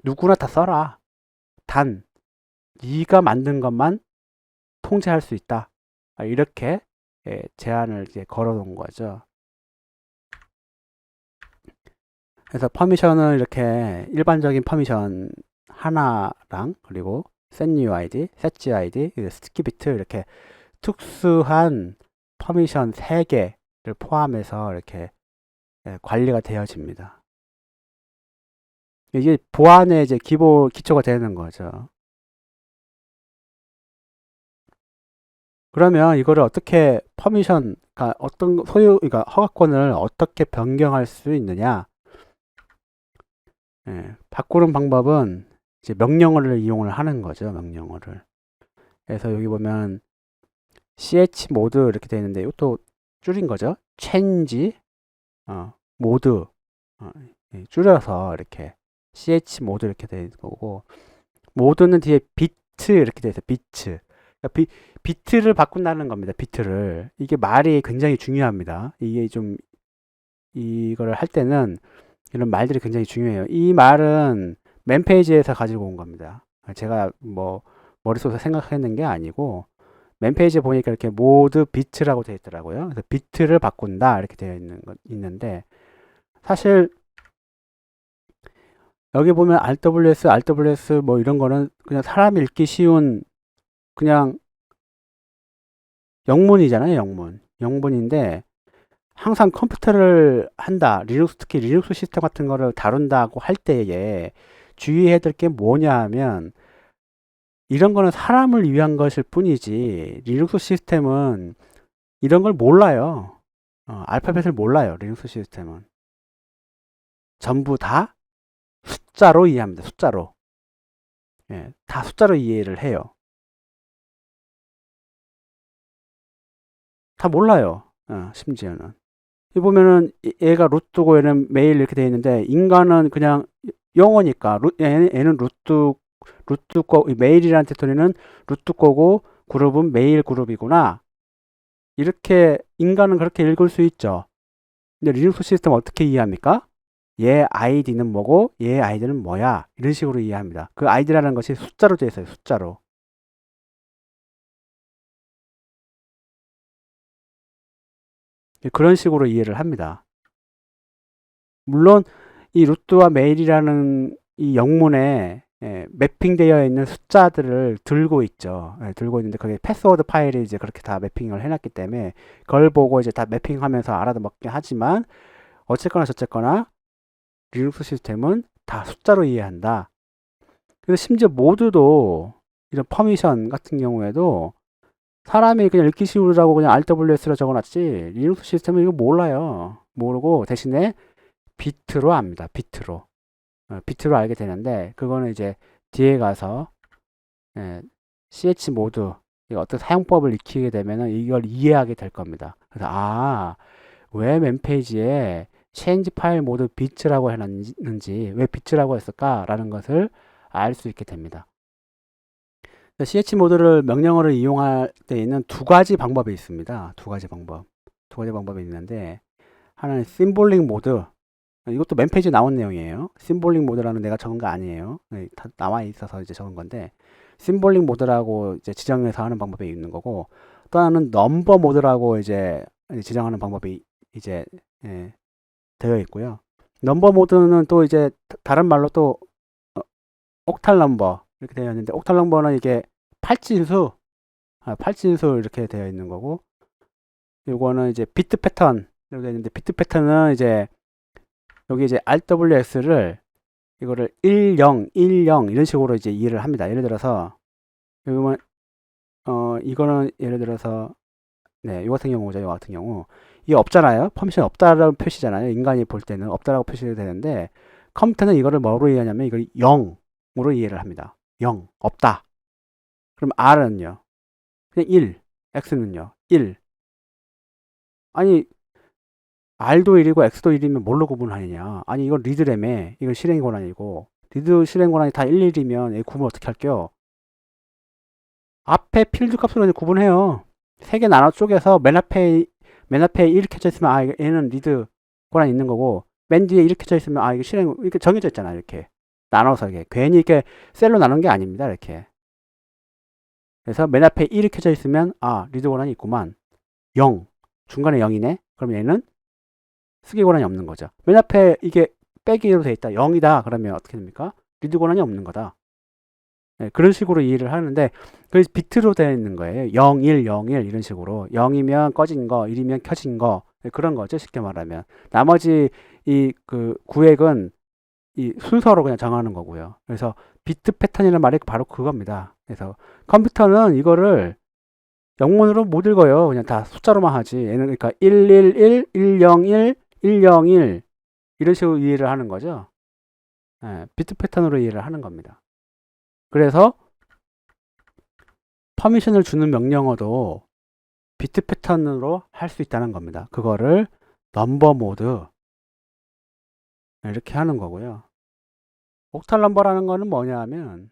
누구나 다 써라. 단 네가 만든 것만 통제할 수 있다. 이렇게 제한을 이제 걸어 놓은 거죠. 그래서 퍼미션은 이렇게 일반적인 퍼미션 하나랑, 그리고 setNewID, setGID, 스티키 비트, 이렇게 특수한 퍼미션 3개를 포함해서 이렇게 관리가 되어집니다. 이게 보안의 이제 기초가 되는 거죠. 그러면 이거를 어떻게 퍼미션, 그러니까 그러니까 허가권을 어떻게 변경할 수 있느냐? 바꾸는 방법은 이제 명령어를 이용을 하는 거죠. 명령어를. 그래서 여기 보면 chmod 이렇게 되어 있는데 이것도 줄인 거죠. change mode, 줄여서 이렇게 chmod 이렇게 되어 있는 거고, 모드는 뒤에 비트 이렇게 되어 있어요. 비트. 그러니까 비트를 바꾼다는 겁니다. 비트를. 이게 말이 굉장히 중요합니다. 이게 좀 이거를 할 때는 이런 말들이 굉장히 중요해요. 이 말은 맨 페이지에서 가지고 온 겁니다. 제가 뭐 머릿속에서 생각했는 게 아니고 맨 페이지에 보니까 이렇게 모드 비트라고 되어 있더라고요. 그래서 비트를 바꾼다 이렇게 되어 있는데, 사실 여기 보면 RWS 뭐 이런 거는 그냥 사람이 읽기 쉬운 그냥 영문이잖아요. 영문인데 항상 컴퓨터를 한다, 특히 리눅스 시스템 같은 거를 다룬다고 할 때에 주의해야 될 게 뭐냐 하면, 이런 거는 사람을 위한 것일 뿐이지 리눅스 시스템은 이런 걸 몰라요. 알파벳을 몰라요. 리눅스 시스템은 전부 다 숫자로 이해합니다. 숫자로. 다 숫자로 이해를 해요. 다 몰라요. 심지어는 이 보면은 얘가 루트고 얘는 메일 이렇게 되어 있는데, 인간은 그냥 영어니까 얘는 루트 거, 메일이라는 테토리는 루트 거고 그룹은 메일 그룹이구나, 이렇게 인간은 그렇게 읽을 수 있죠. 근데 리눅스 시스템 어떻게 이해합니까? 얘 아이디는 뭐고 얘 아이디는 뭐야, 이런 식으로 이해합니다. 그 아이디라는 것이 숫자로 되어 있어요. 숫자로. 그런 식으로 이해를 합니다. 물론 이 루트와 메일이라는 이 영문에 매핑되어 있는 숫자들을 들고 있죠. 들고 있는데 그게 패스워드 파일이 이제 그렇게 다 매핑을 해놨기 때문에 그걸 보고 이제 다 매핑하면서 알아먹긴 하지만, 어쨌거나 저쨌거나 리눅스 시스템은 다 숫자로 이해한다. 그래서 심지어 모드도 이런 퍼미션 같은 경우에도 사람이 그냥 읽기 쉬우라고 그냥 RWS로 적어놨지 리눅스 시스템은 이거 몰라요. 모르고 대신에 비트로 압니다. 비트로 알게 되는데, 그거는 이제 뒤에 가서 ch 모드 어떤 사용법을 익히게 되면은 이걸 이해하게 될 겁니다. 그래서 왜 맨 페이지에 change 파일 모드 비트라고 해놨는지, 왜 비트라고 했을까라는 것을 알 수 있게 됩니다. ch 모드를 명령어를 이용할 때에는 두 가지 방법이 있습니다. 두 가지 방법이 있는데, 하나는 심볼릭 모드. 이것도 맨 페이지에 나온 내용이에요. 심볼릭 모드라는 내가 적은 거 아니에요. 다 나와 있어서 이제 적은 건데, 심볼릭 모드라고 이제 지정해서 하는 방법이 있는 거고, 또 하나는 넘버 모드라고 이제 지정하는 방법이 이제 되어 있고요. 넘버 모드는 또 이제 다른 말로 또 옥탈 넘버 이렇게 되어 있는데, 옥탈 넘버는 이게 팔진수 이렇게 되어 있는 거고, 요거는 이제 비트 패턴 이렇게 되어 있는데, 비트 패턴은 이제 여기 이제 RWS를 이거를 10, 10 이런 식으로 이제 이해를 합니다. 예를 들어서 여기 보면 이거는 예를 들어서 네, 요 같은 경우죠. 요 같은 경우 이게 없잖아요. 퍼미션 없다라는 표시잖아요. 인간이 볼 때는 없다라고 표시가 되는데 컴퓨터는 이거를 뭐로 이해하냐면 이걸 0으로 이해를 합니다. 0 없다. 그럼 R은요? 그냥 1. X는요? 1. 아니 R도 1이고 X도 1이면 뭘로 구분하느냐? 아니 이건 리드램에 이건 실행 권한이고 리드 실행 권한이 다 11이면 구분 어떻게 할게요? 앞에 필드 값으로 그냥 구분해요. 세 개 나눠 쪼개서 맨 앞에 1 켜져 있으면 아 얘는 리드 권한 있는 거고 맨 뒤에 1 켜져 있으면 아 이거 실행 이렇게 정해져 있잖아. 이렇게 나눠서 이게 괜히 이렇게 셀로 나눈 게 아닙니다. 이렇게. 그래서 맨 앞에 1이 켜져 있으면 아 리드 권한이 있구만. 0 중간에 0이네. 그럼 얘는 쓰기 권한이 없는 거죠. 맨 앞에 이게 빼기로 돼 있다. 0이다. 그러면 어떻게 됩니까? 리드 권한이 없는 거다. 네, 그런 식으로 이해를 하는데 그래서 비트로 되어 있는 거예요. 0, 1, 0, 1 이런 식으로 0이면 꺼진 거, 1이면 켜진 거 네, 그런 거죠. 쉽게 말하면 나머지 이 그 구획은 이 순서로 그냥 정하는 거고요. 그래서 비트 패턴이라는 말이 바로 그겁니다. 그래서 컴퓨터는 이거를 영문으로 못 읽어요. 그냥 다 숫자로만 하지. 얘는 그러니까 111, 101, 101 이런 식으로 이해를 하는 거죠. 네, 비트 패턴으로 이해를 하는 겁니다. 그래서 퍼미션을 주는 명령어도 비트 패턴으로 할 수 있다는 겁니다. 그거를 넘버 모드 이렇게 하는 거고요. 옥탈 넘버라는 거는 뭐냐 하면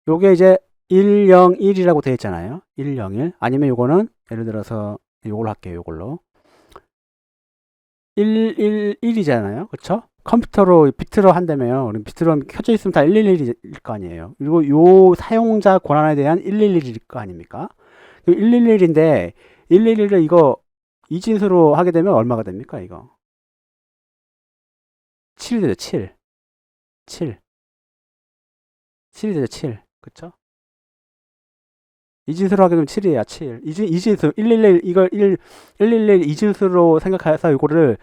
요게 이제 101이라고 되어 있잖아요. 101 아니면 요거는 예를 들어서 요걸 할게요. 요걸로 111이잖아요. 그쵸? 컴퓨터로 비트로 한다며요. 그럼 비트로 켜져 있으면 다 111일 거 아니에요. 그리고 요 사용자 권한에 대한 111일 거 아닙니까? 111인데 111을 이거 이진수로 하게 되면 얼마가 됩니까? 이거 7이 되죠. 7. 7이 되죠. 7. 그쵸? 이진수로 하게 되면 7이에요. 7. 이진수 111 이걸 111 이진수로 생각해서 이거를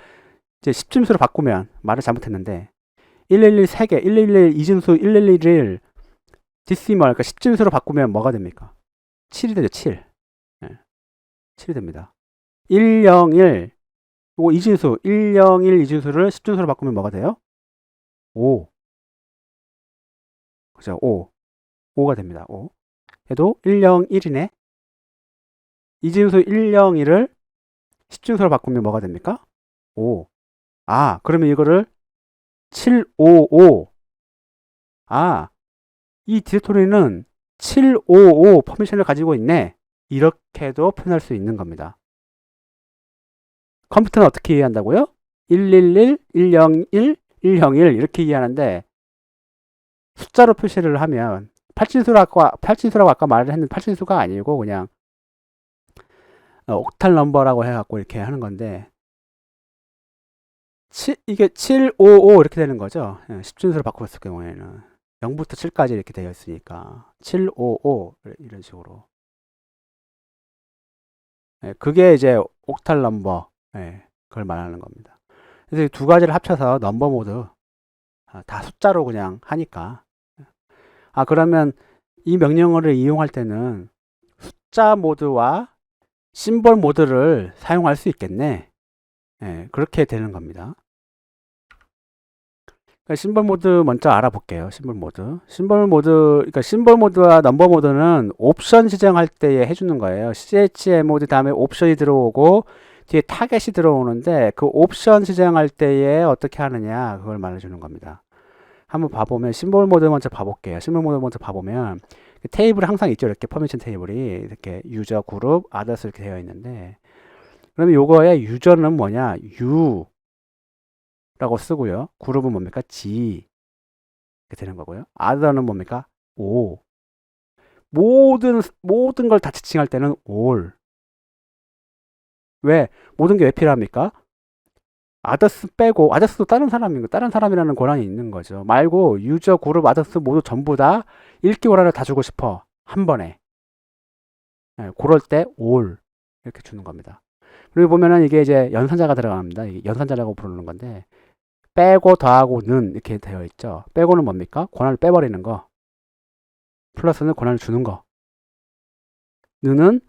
이제 10진수로 바꾸면 말을 잘못했는데 111 3개, 111 이진수 111을 디시멀 그러니까 10진수로 바꾸면 뭐가 됩니까? 7이 되죠. 7. 네. 7이 됩니다. 101 요거 이진수 101 이진수를 10진수로 바꾸면 뭐가 돼요? 5. 그죠? 5가 됩니다. 5. 얘도 101이네. 이진수 101을 10진수로 바꾸면 뭐가 됩니까? 5. 아, 그러면 이거를 755. 아, 이 디렉토리는 755 퍼미션을 가지고 있네. 이렇게도 표현할 수 있는 겁니다. 컴퓨터는 어떻게 이해한다고요? 111, 101, 101 이렇게 이해하는데 숫자로 표시를 하면 8진수라고 아까 말을 했는데 8진수가 아니고 그냥 옥탈 넘버라고 해갖고 이렇게 하는 건데 이게 755 이렇게 되는 거죠. 10진수로 바꿨을 경우에는 0부터 7까지 이렇게 되어 있으니까 755 이런 식으로 그게 이제 옥탈 넘버 그걸 말하는 겁니다. 그래서 두 가지를 합쳐서 넘버 모드 다 숫자로 그냥 하니까 그러면 이 명령어를 이용할 때는 숫자 모드와 심볼 모드를 사용할 수 있겠네. 그렇게 되는 겁니다. 그러니까 심볼 모드 먼저 알아볼게요. 심볼 모드. 그러니까 심볼 모드와 넘버 모드는 옵션 지정할 때 해주는 거예요. CHM 모드 다음에 옵션이 들어오고 뒤에 타겟이 들어오는데 그 옵션 지정할 때에 어떻게 하느냐 그걸 말해주는 겁니다. 한번 봐보면 심볼 모드 먼저 봐볼게요. 심볼 모드 먼저 봐보면 테이블이 항상 있죠. 이렇게 퍼미션 테이블이 이렇게 유저, 그룹, 아더스 이렇게 되어 있는데 그러면 요거의 유저는 뭐냐? U 라고 쓰고요. 그룹은 뭡니까? G 이렇게 되는 거고요. other는 뭡니까? O 모든 걸 다 지칭할 때는 all. 왜? 모든 게 왜 필요합니까? others 빼고 others도 다른 사람인 거 다른 사람이라는 권한이 있는 거죠. 말고 유저, 그룹, others 모두 전부 다 읽기 권한을 다 주고 싶어. 한 번에. 그럴 때 all 이렇게 주는 겁니다. 그리고 보면은 이게 이제 연산자가 들어갑니다. 이게 연산자라고 부르는 건데 빼고 더하고는 이렇게 되어 있죠. 빼고는 뭡니까? 권한을 빼버리는 거. 플러스는 권한을 주는 거. 너는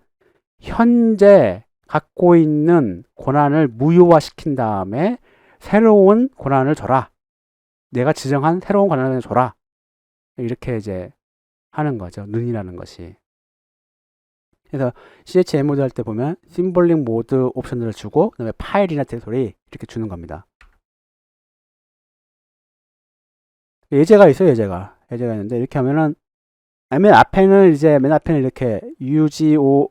현재 갖고 있는 권한을 무효화시킨 다음에 새로운 권한을 줘라. 내가 지정한 새로운 권한을 줘라. 이렇게 이제 하는 거죠. 는이라는 것이. 그래서 CH 모드 할 때 보면 심볼릭 모드 옵션을 주고 그다음에 파일이나 디렉토리 이렇게 주는 겁니다. 예제가 있어요. 예제가 있는데 이렇게 하면은 맨 앞에는 이렇게 UGOA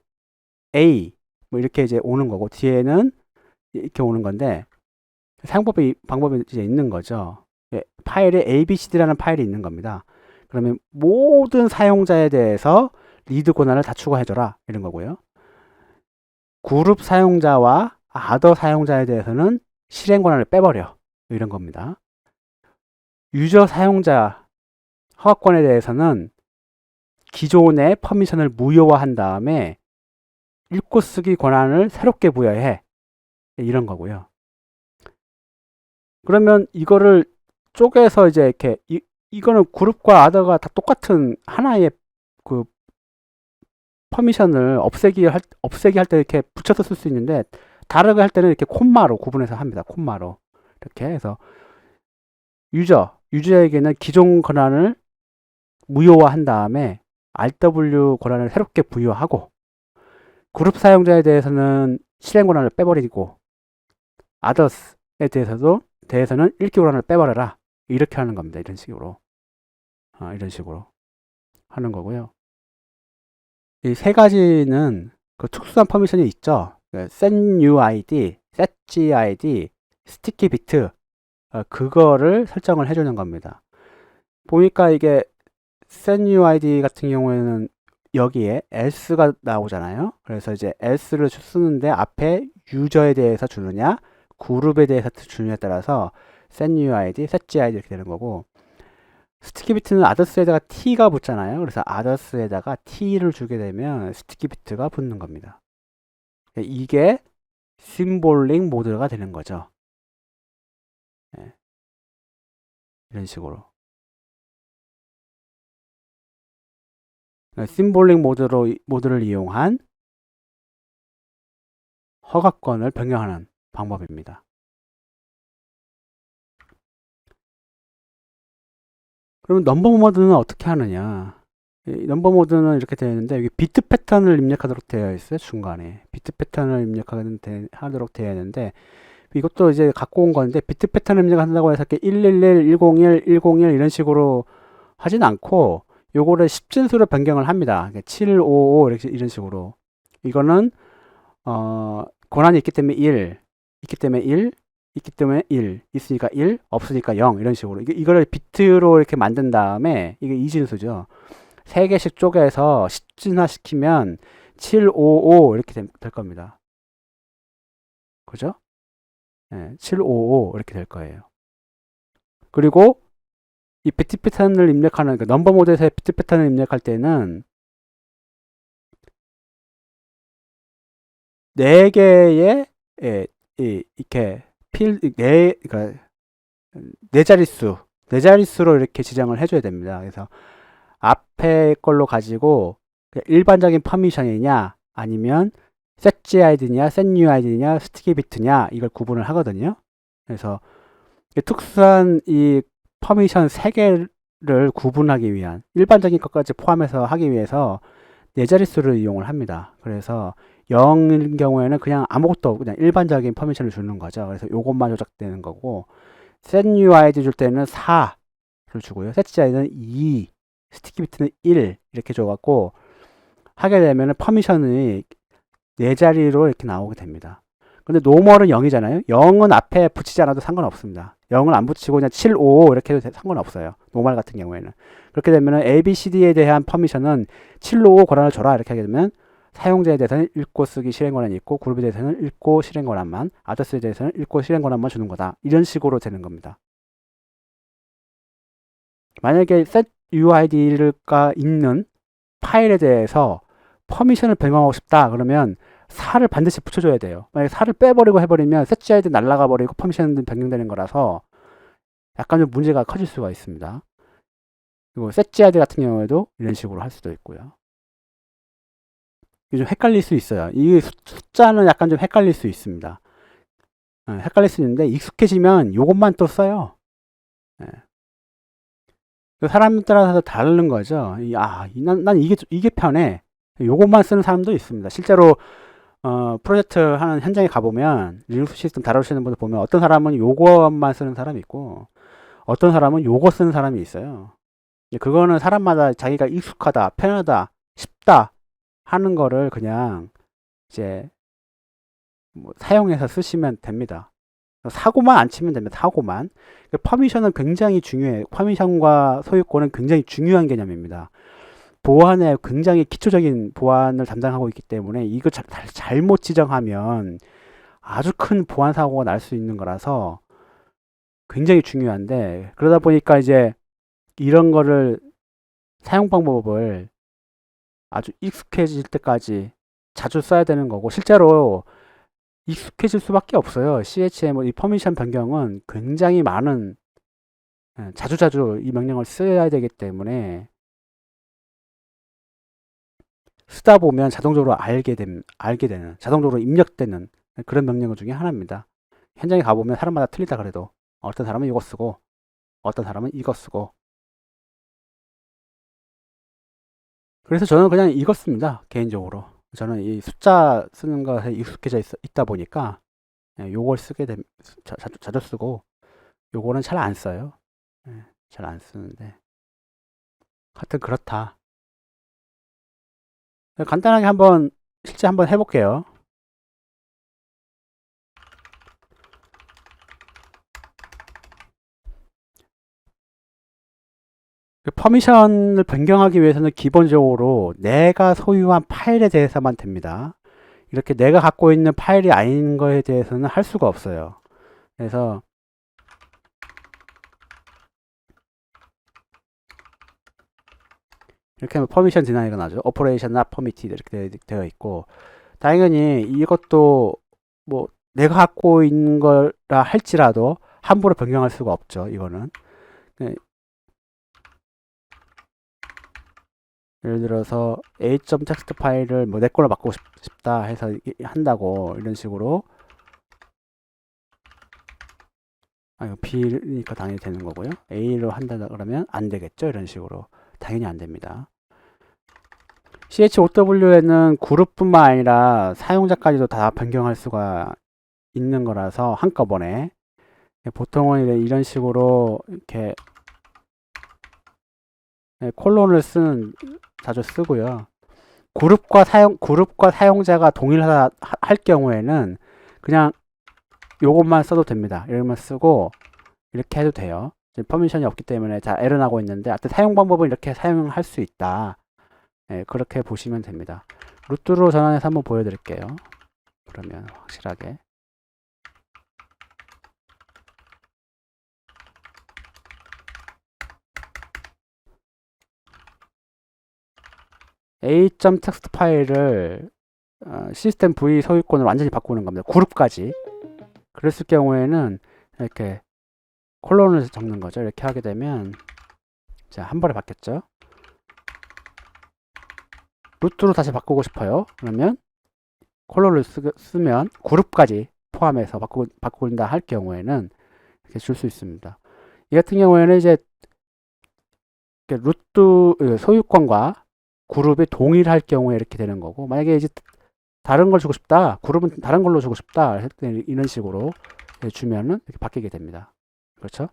뭐 이렇게 이제 오는 거고 뒤에는 이렇게 오는 건데 방법이 이제 있는 거죠. 파일에 ABCD라는 파일이 있는 겁니다. 그러면 모든 사용자에 대해서 리드 권한을 다 추가해줘라 이런 거고요. 그룹 사용자와 아더 사용자에 대해서는 실행 권한을 빼버려 이런 겁니다. 유저 사용자 허가권에 대해서는 기존의 퍼미션을 무효화한 다음에 읽고 쓰기 권한을 새롭게 부여해 이런 거고요. 그러면 이거를 쪼개서 이제 이렇게 이거는 그룹과 아더가 다 똑같은 하나의 그 퍼미션을 없애기 할 때 이렇게 붙여서 쓸 수 있는데 다르게 할 때는 이렇게 콤마로 구분해서 합니다. 콤마로 이렇게 해서 유저에게는 기존 권한을 무효화한 다음에 RW 권한을 새롭게 부여하고 그룹 사용자에 대해서는 실행 권한을 빼버리고 others에 대해서는 읽기 권한을 빼버려라 이렇게 하는 겁니다. 이런 식으로 하는 거고요. 이 세 가지는 그 특수한 퍼미션이 있죠. setNewID, setGID, StickyBit 그거를 설정을 해주는 겁니다. 보니까 이게 setNewID 같은 경우에는 여기에 else가 나오잖아요. 그래서 이제 else를 쓰는데 앞에 유저에 대해서 주느냐, 그룹에 대해서 주느냐에 따라서 setNewID, setGID 이렇게 되는 거고 스티키비트는 others에다가 t가 붙잖아요. 그래서 others에다가 t를 주게 되면 스티키비트가 붙는 겁니다. 이게 심볼릭 모드가 되는 거죠. 네. 이런 식으로. 심볼릭 모드를 이용한 허가권을 변경하는 방법입니다. 그럼 넘버 모드는 어떻게 하느냐? 넘버 모드는 이렇게 되어 있는데 여기 비트 패턴을 입력하도록 되어 있어요. 중간에 비트 패턴을 입력하도록 되어 있는데 이것도 이제 갖고 온 건데 비트 패턴을 입력한다고 해서 이렇게 111, 101, 101 이런 식으로 하진 않고 요거를 10진수로 변경을 합니다. 755 이런 식으로. 이거는 권한이 있기 때문에 1, 있기 때문에 1, 있으니까 1, 없으니까 0 이런 식으로 이거를 비트로 이렇게 만든 다음에 이게 2진수죠. 3개씩 쪼개서 10진화 시키면 755 이렇게 될 겁니다. 그죠? 네, 755 이렇게 될 거예요. 그리고 이 비트 패턴을 입력하는 넘버 모드에서의 비트 패턴을 입력할 때는 4개의 이렇게 그러니까 네 자릿수로 이렇게 지정을 해줘야 됩니다. 그래서 앞에 걸로 가지고 일반적인 퍼미션이냐 아니면 setGID냐, setNewID냐, StickyBit냐 이걸 구분을 하거든요. 그래서 특수한 이 퍼미션 3개를 구분하기 위한 일반적인 것까지 포함해서 하기 위해서 네 자릿수를 이용을 합니다. 그래서 0인 경우에는 그냥 아무것도 없고 그냥 일반적인 퍼미션을 주는 거죠. 그래서 요것만 조작되는 거고 setNewID 줄 때는 4를 주고요. setGID는 2, StickyBit는 1 이렇게 줘갖고 하게 되면 퍼미션이 네 자리로 이렇게 나오게 됩니다. 근데 노멀은 0이잖아요. 0은 앞에 붙이지 않아도 상관없습니다. 0을 안 붙이고 그냥 755 이렇게 해도 상관없어요. 노멀 같은 경우에는. 그렇게 되면 ABCD에 대한 퍼미션은 755 권한을 줘라 이렇게 하게 되면 사용자에 대해서는 읽고 쓰기 실행 권한이 있고 그룹에 대해서는 읽고 실행 권한만, 아더스에 대해서는 읽고 실행 권한만 주는 거다. 이런 식으로 되는 겁니다. 만약에 setUID가 있는 파일에 대해서 퍼미션을 변경하고 싶다 그러면 4를 반드시 붙여줘야 돼요. 만약에 4를 빼버리고 해버리면 setGID 날라가 버리고 퍼미션 변경되는 거라서 약간 좀 문제가 커질 수가 있습니다. 그리고 setgid 같은 경우에도 이런 식으로 할 수도 있고요. 이게 좀 헷갈릴 수 있어요. 이 숫자는 약간 좀 헷갈릴 수 있습니다. 헷갈릴 수 있는데 익숙해지면 이것만 또 써요. 사람 따라서 다른 거죠. 난 이게 편해. 요것만 쓰는 사람도 있습니다. 실제로 프로젝트 하는 현장에 가보면 리눅스 시스템 다루시는 분들 보면 어떤 사람은 요것만 쓰는 사람이 있고 어떤 사람은 요거 쓰는 사람이 있어요. 그거는 사람마다 자기가 익숙하다, 편하다, 쉽다 하는 거를 그냥 이제 뭐 사용해서 쓰시면 됩니다. 사고만 안 치면 됩니다. 사고만. 퍼미션은 굉장히 중요해요. 퍼미션과 소유권은 굉장히 중요한 개념입니다. 보안에 굉장히 기초적인 보안을 담당하고 있기 때문에 이거 잘못 지정하면 아주 큰 보안 사고가 날 수 있는 거라서 굉장히 중요한데, 그러다 보니까 이제 이런 거를 사용 방법을 아주 익숙해질 때까지 자주 써야 되는 거고, 실제로 익숙해질 수밖에 없어요. CHM 이 퍼미션 변경은 굉장히 많은 자주자주 이 명령을 써야 되기 때문에 쓰다 보면 자동적으로 알게 되는, 자동적으로 입력되는 그런 명령 중에 하나입니다. 현장에 가보면 사람마다 틀리다 그래도 어떤 사람은 이거 쓰고 어떤 사람은 이거 쓰고, 그래서 저는 그냥 이거 씁니다. 개인적으로 저는 이 숫자 쓰는 것에 익숙해져 있다 보니까 요걸 쓰게 됩니다. 자주 쓰고 요거는 잘 안 써요. 잘 안 쓰는데 하여튼 그렇다. 간단하게 실제 한번 해볼게요. 퍼미션을 변경하기 위해서는 기본적으로 내가 소유한 파일에 대해서만 됩니다. 이렇게 내가 갖고 있는 파일이 아닌 거에 대해서는 할 수가 없어요. 그래서 이렇게 하면 퍼미션 디나이가 나죠. 오퍼레이션 not permitted 이렇게 되어 있고, 당연히 이것도 뭐 내가 갖고 있는 거라 할지라도 함부로 변경할 수가 없죠. 이거는 예를 들어서 a.txt 파일을 뭐 내 걸로 바꾸고 싶다 해서 한다고 이런 식으로, 이거 b니까 당연히 되는 거고요. a로 한다 그러면 안 되겠죠. 이런 식으로 당연히 안 됩니다. CHOW에는 그룹뿐만 아니라 사용자까지도 다 변경할 수가 있는 거라서 한꺼번에, 보통은 이런 식으로 이렇게 콜론을 자주 쓰고요. 그룹과 사용자가 동일하다 할 경우에는 그냥 요것만 써도 됩니다. 이것만 쓰고 이렇게 해도 돼요. 지금 퍼미션이 없기 때문에 다 에러 나고 있는데, 하여튼 사용 방법은 이렇게 사용할 수 있다. 그렇게 보시면 됩니다. 루트로 전환해서 한번 보여드릴게요. 그러면 확실하게. a.txt 파일을 시스템 V 소유권을 완전히 바꾸는 겁니다. 그룹까지. 그랬을 경우에는 이렇게 콜론을 적는 거죠. 이렇게 하게 되면 자, 한 번에 바뀌었죠. 루트로 다시 바꾸고 싶어요. 그러면 콜론을 쓰면 그룹까지 포함해서 바꾼다 할 경우에는 이렇게 줄 수 있습니다. 이 같은 경우에는 이제 루트 소유권과 그룹이 동일할 경우에 이렇게 되는 거고, 만약에 이제 다른 걸 주고 싶다, 그룹은 다른 걸로 주고 싶다, 이런 식으로 주면은 이렇게 바뀌게 됩니다. 그렇죠?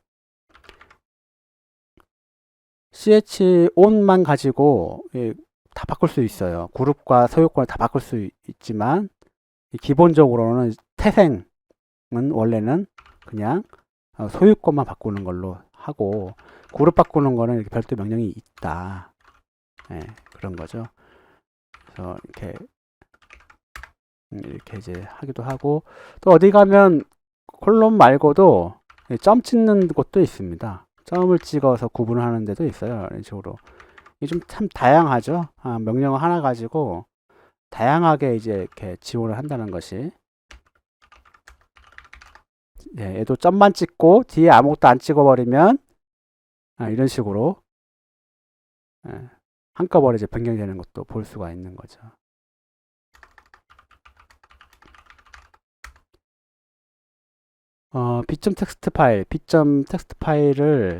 chon만 가지고 다 바꿀 수 있어요. 그룹과 소유권을 다 바꿀 수 있지만 기본적으로는 태생은 원래는 그냥 소유권만 바꾸는 걸로 하고, 그룹 바꾸는 거는 이렇게 별도 명령이 있다. 그런 거죠. 그래서 이렇게 이제 하기도 하고, 또 어디 가면 콜론 말고도 점 찍는 곳도 있습니다. 점을 찍어서 구분하는 데도 있어요. 이런 식으로. 이게 좀 참 다양하죠. 명령어 하나 가지고 다양하게 이제 이렇게 지원을 한다는 것이. 얘도 점만 찍고 뒤에 아무것도 안 찍어버리면 이런 식으로 예, 한꺼번에 이제 변경되는 것도 볼 수가 있는 거죠. b.txt 파일을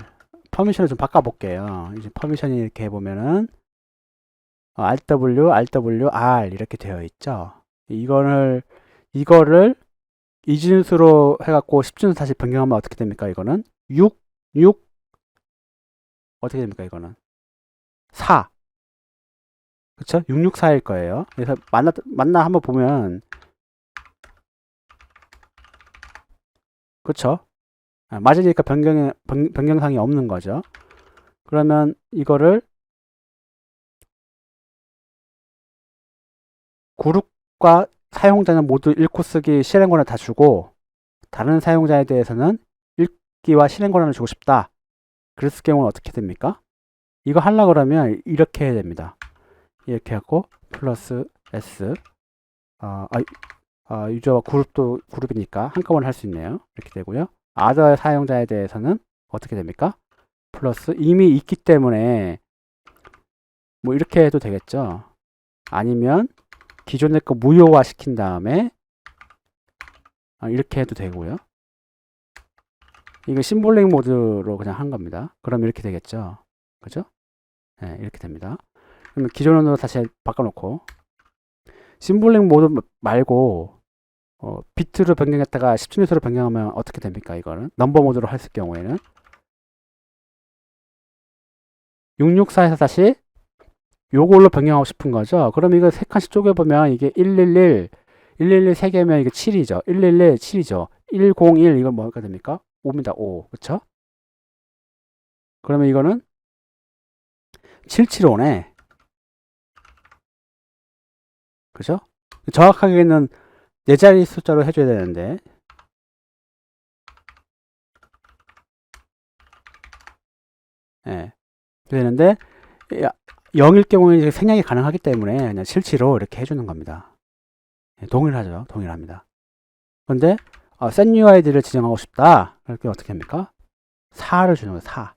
퍼미션을 좀 바꿔볼게요. 이제 퍼미션이 이렇게 보면은 RWR 이렇게 되어 있죠. 이거를 이진수로 해갖고 10진수 다시 변경하면 어떻게 됩니까? 이거는 6 어떻게 됩니까? 이거는 4 그쵸? 664일 거예요. 그래서 만나 한번 보면 그쵸? 맞으니까 변경사항이 없는 거죠. 그러면 이거를 그룹과 사용자는 모두 읽고 쓰기 실행 권을 다 주고 다른 사용자에 대해서는 읽기와 실행 권한을 주고 싶다. 그랬을 경우는 어떻게 됩니까? 이거 하려고 그러면 이렇게 해야 됩니다. 이렇게 하고 플러스 S 유저와 그룹도 그룹이니까 한꺼번에 할 수 있네요. 이렇게 되고요. other 사용자에 대해서는 어떻게 됩니까? 플러스 이미 있기 때문에 뭐 이렇게 해도 되겠죠. 아니면 기존의 거 무효화 시킨 다음에 이렇게 해도 되고요. 이거 심볼링 모드로 그냥 한 겁니다. 그럼 이렇게 되겠죠. 그죠? 네, 이렇게 됩니다. 그러면 기존으로 다시 바꿔놓고 심볼링 모드 말고 비트로 변경했다가 10진수로 변경하면 어떻게 됩니까? 이거는 넘버 모드로 했을 경우에는 664에서 다시 요걸로 변경하고 싶은 거죠. 그럼 이거 세 칸씩 쪼개보면 이게 111 3개면 이게 7이죠. 111 7이죠. 101 이건 뭐가 됩니까? 5입니다. 5. 그쵸? 그러면 이거는 775네. 그죠? 정확하게는 4자리 숫자로 해줘야 되는데 예. 되는데 0일 경우에 생략이 가능하기 때문에 그냥 실치로 이렇게 해주는 겁니다. 동일하죠. 동일합니다. 그런데 setUID를 지정하고 싶다. 그렇게 어떻게 합니까? 4를 주는 거예요.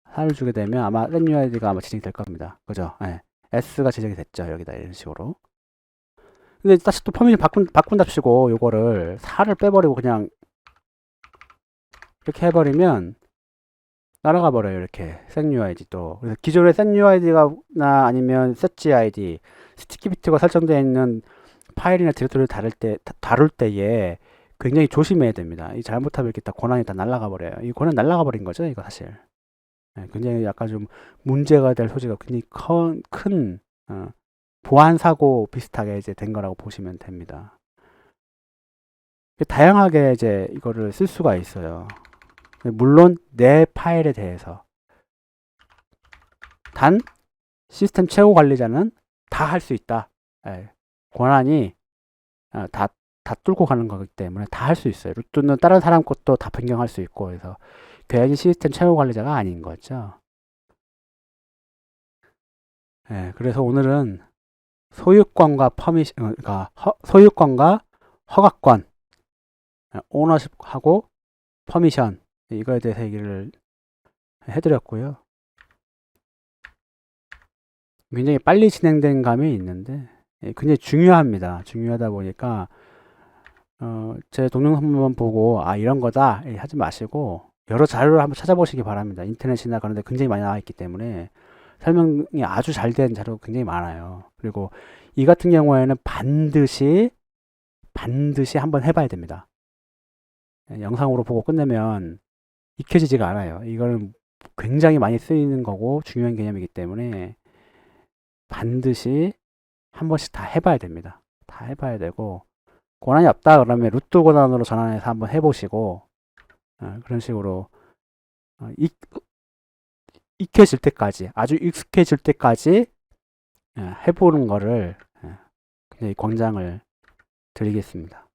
4를 주게 되면 아마 setUID가 아마 지정이 될 겁니다. 그죠? 네. S가 지정이 됐죠. 여기다 이런 식으로. 근데 다시 또 퍼미션 바꾼답시고 요거를 4를 빼버리고 그냥 이렇게 해버리면 날아가 버려요. 이렇게 setUID 또. 그래서 기존의 setUID가 아니면 setGID, 스티키비트가 설정되어 있는 파일이나 디렉토리를 다룰 때에 굉장히 조심해야 됩니다. 이 잘못하면 이렇게 다 권한이 다 날아가 버려요. 이 권한 날아가 버린 거죠, 이거 사실. 네, 굉장히 약간 좀 문제가 될 소지가 굉장히 큰 보안 사고 비슷하게 이제 된 거라고 보시면 됩니다. 다양하게 이제 이거를 쓸 수가 있어요. 물론 내 파일에 대해서 단 시스템 최고 관리자는 다 할 수 있다. 예, 권한이 다 뚫고 가는 거기 때문에 다 할 수 있어요. 루트는 다른 사람 것도 다 변경할 수 있고 그래서 괜히 시스템 최고 관리자가 아닌 거죠. 예, 그래서 오늘은 소유권과 소유권과 허가권, 오너십하고 퍼미션 이거에 대해서 얘기를 해드렸고요. 굉장히 빨리 진행된 감이 있는데 굉장히 중요합니다. 중요하다 보니까 제 동영상 한번 보고 이런 거다 하지 마시고 여러 자료를 한번 찾아보시기 바랍니다. 인터넷이나 그런 데 굉장히 많이 나와 있기 때문에 설명이 아주 잘 된 자료가 굉장히 많아요. 그리고 이 같은 경우에는 반드시 한번 해봐야 됩니다. 영상으로 보고 끝내면 익혀지지가 않아요. 이거는 굉장히 많이 쓰이는 거고 중요한 개념이기 때문에 반드시 한 번씩 다 해봐야 됩니다. 다 해봐야 되고 권한이 없다 그러면 루트 권한으로 전환해서 한번 해보시고 그런 식으로 익혀질 때까지 아주 익숙해질 때까지 해보는 거를 굉장히 권장을 드리겠습니다.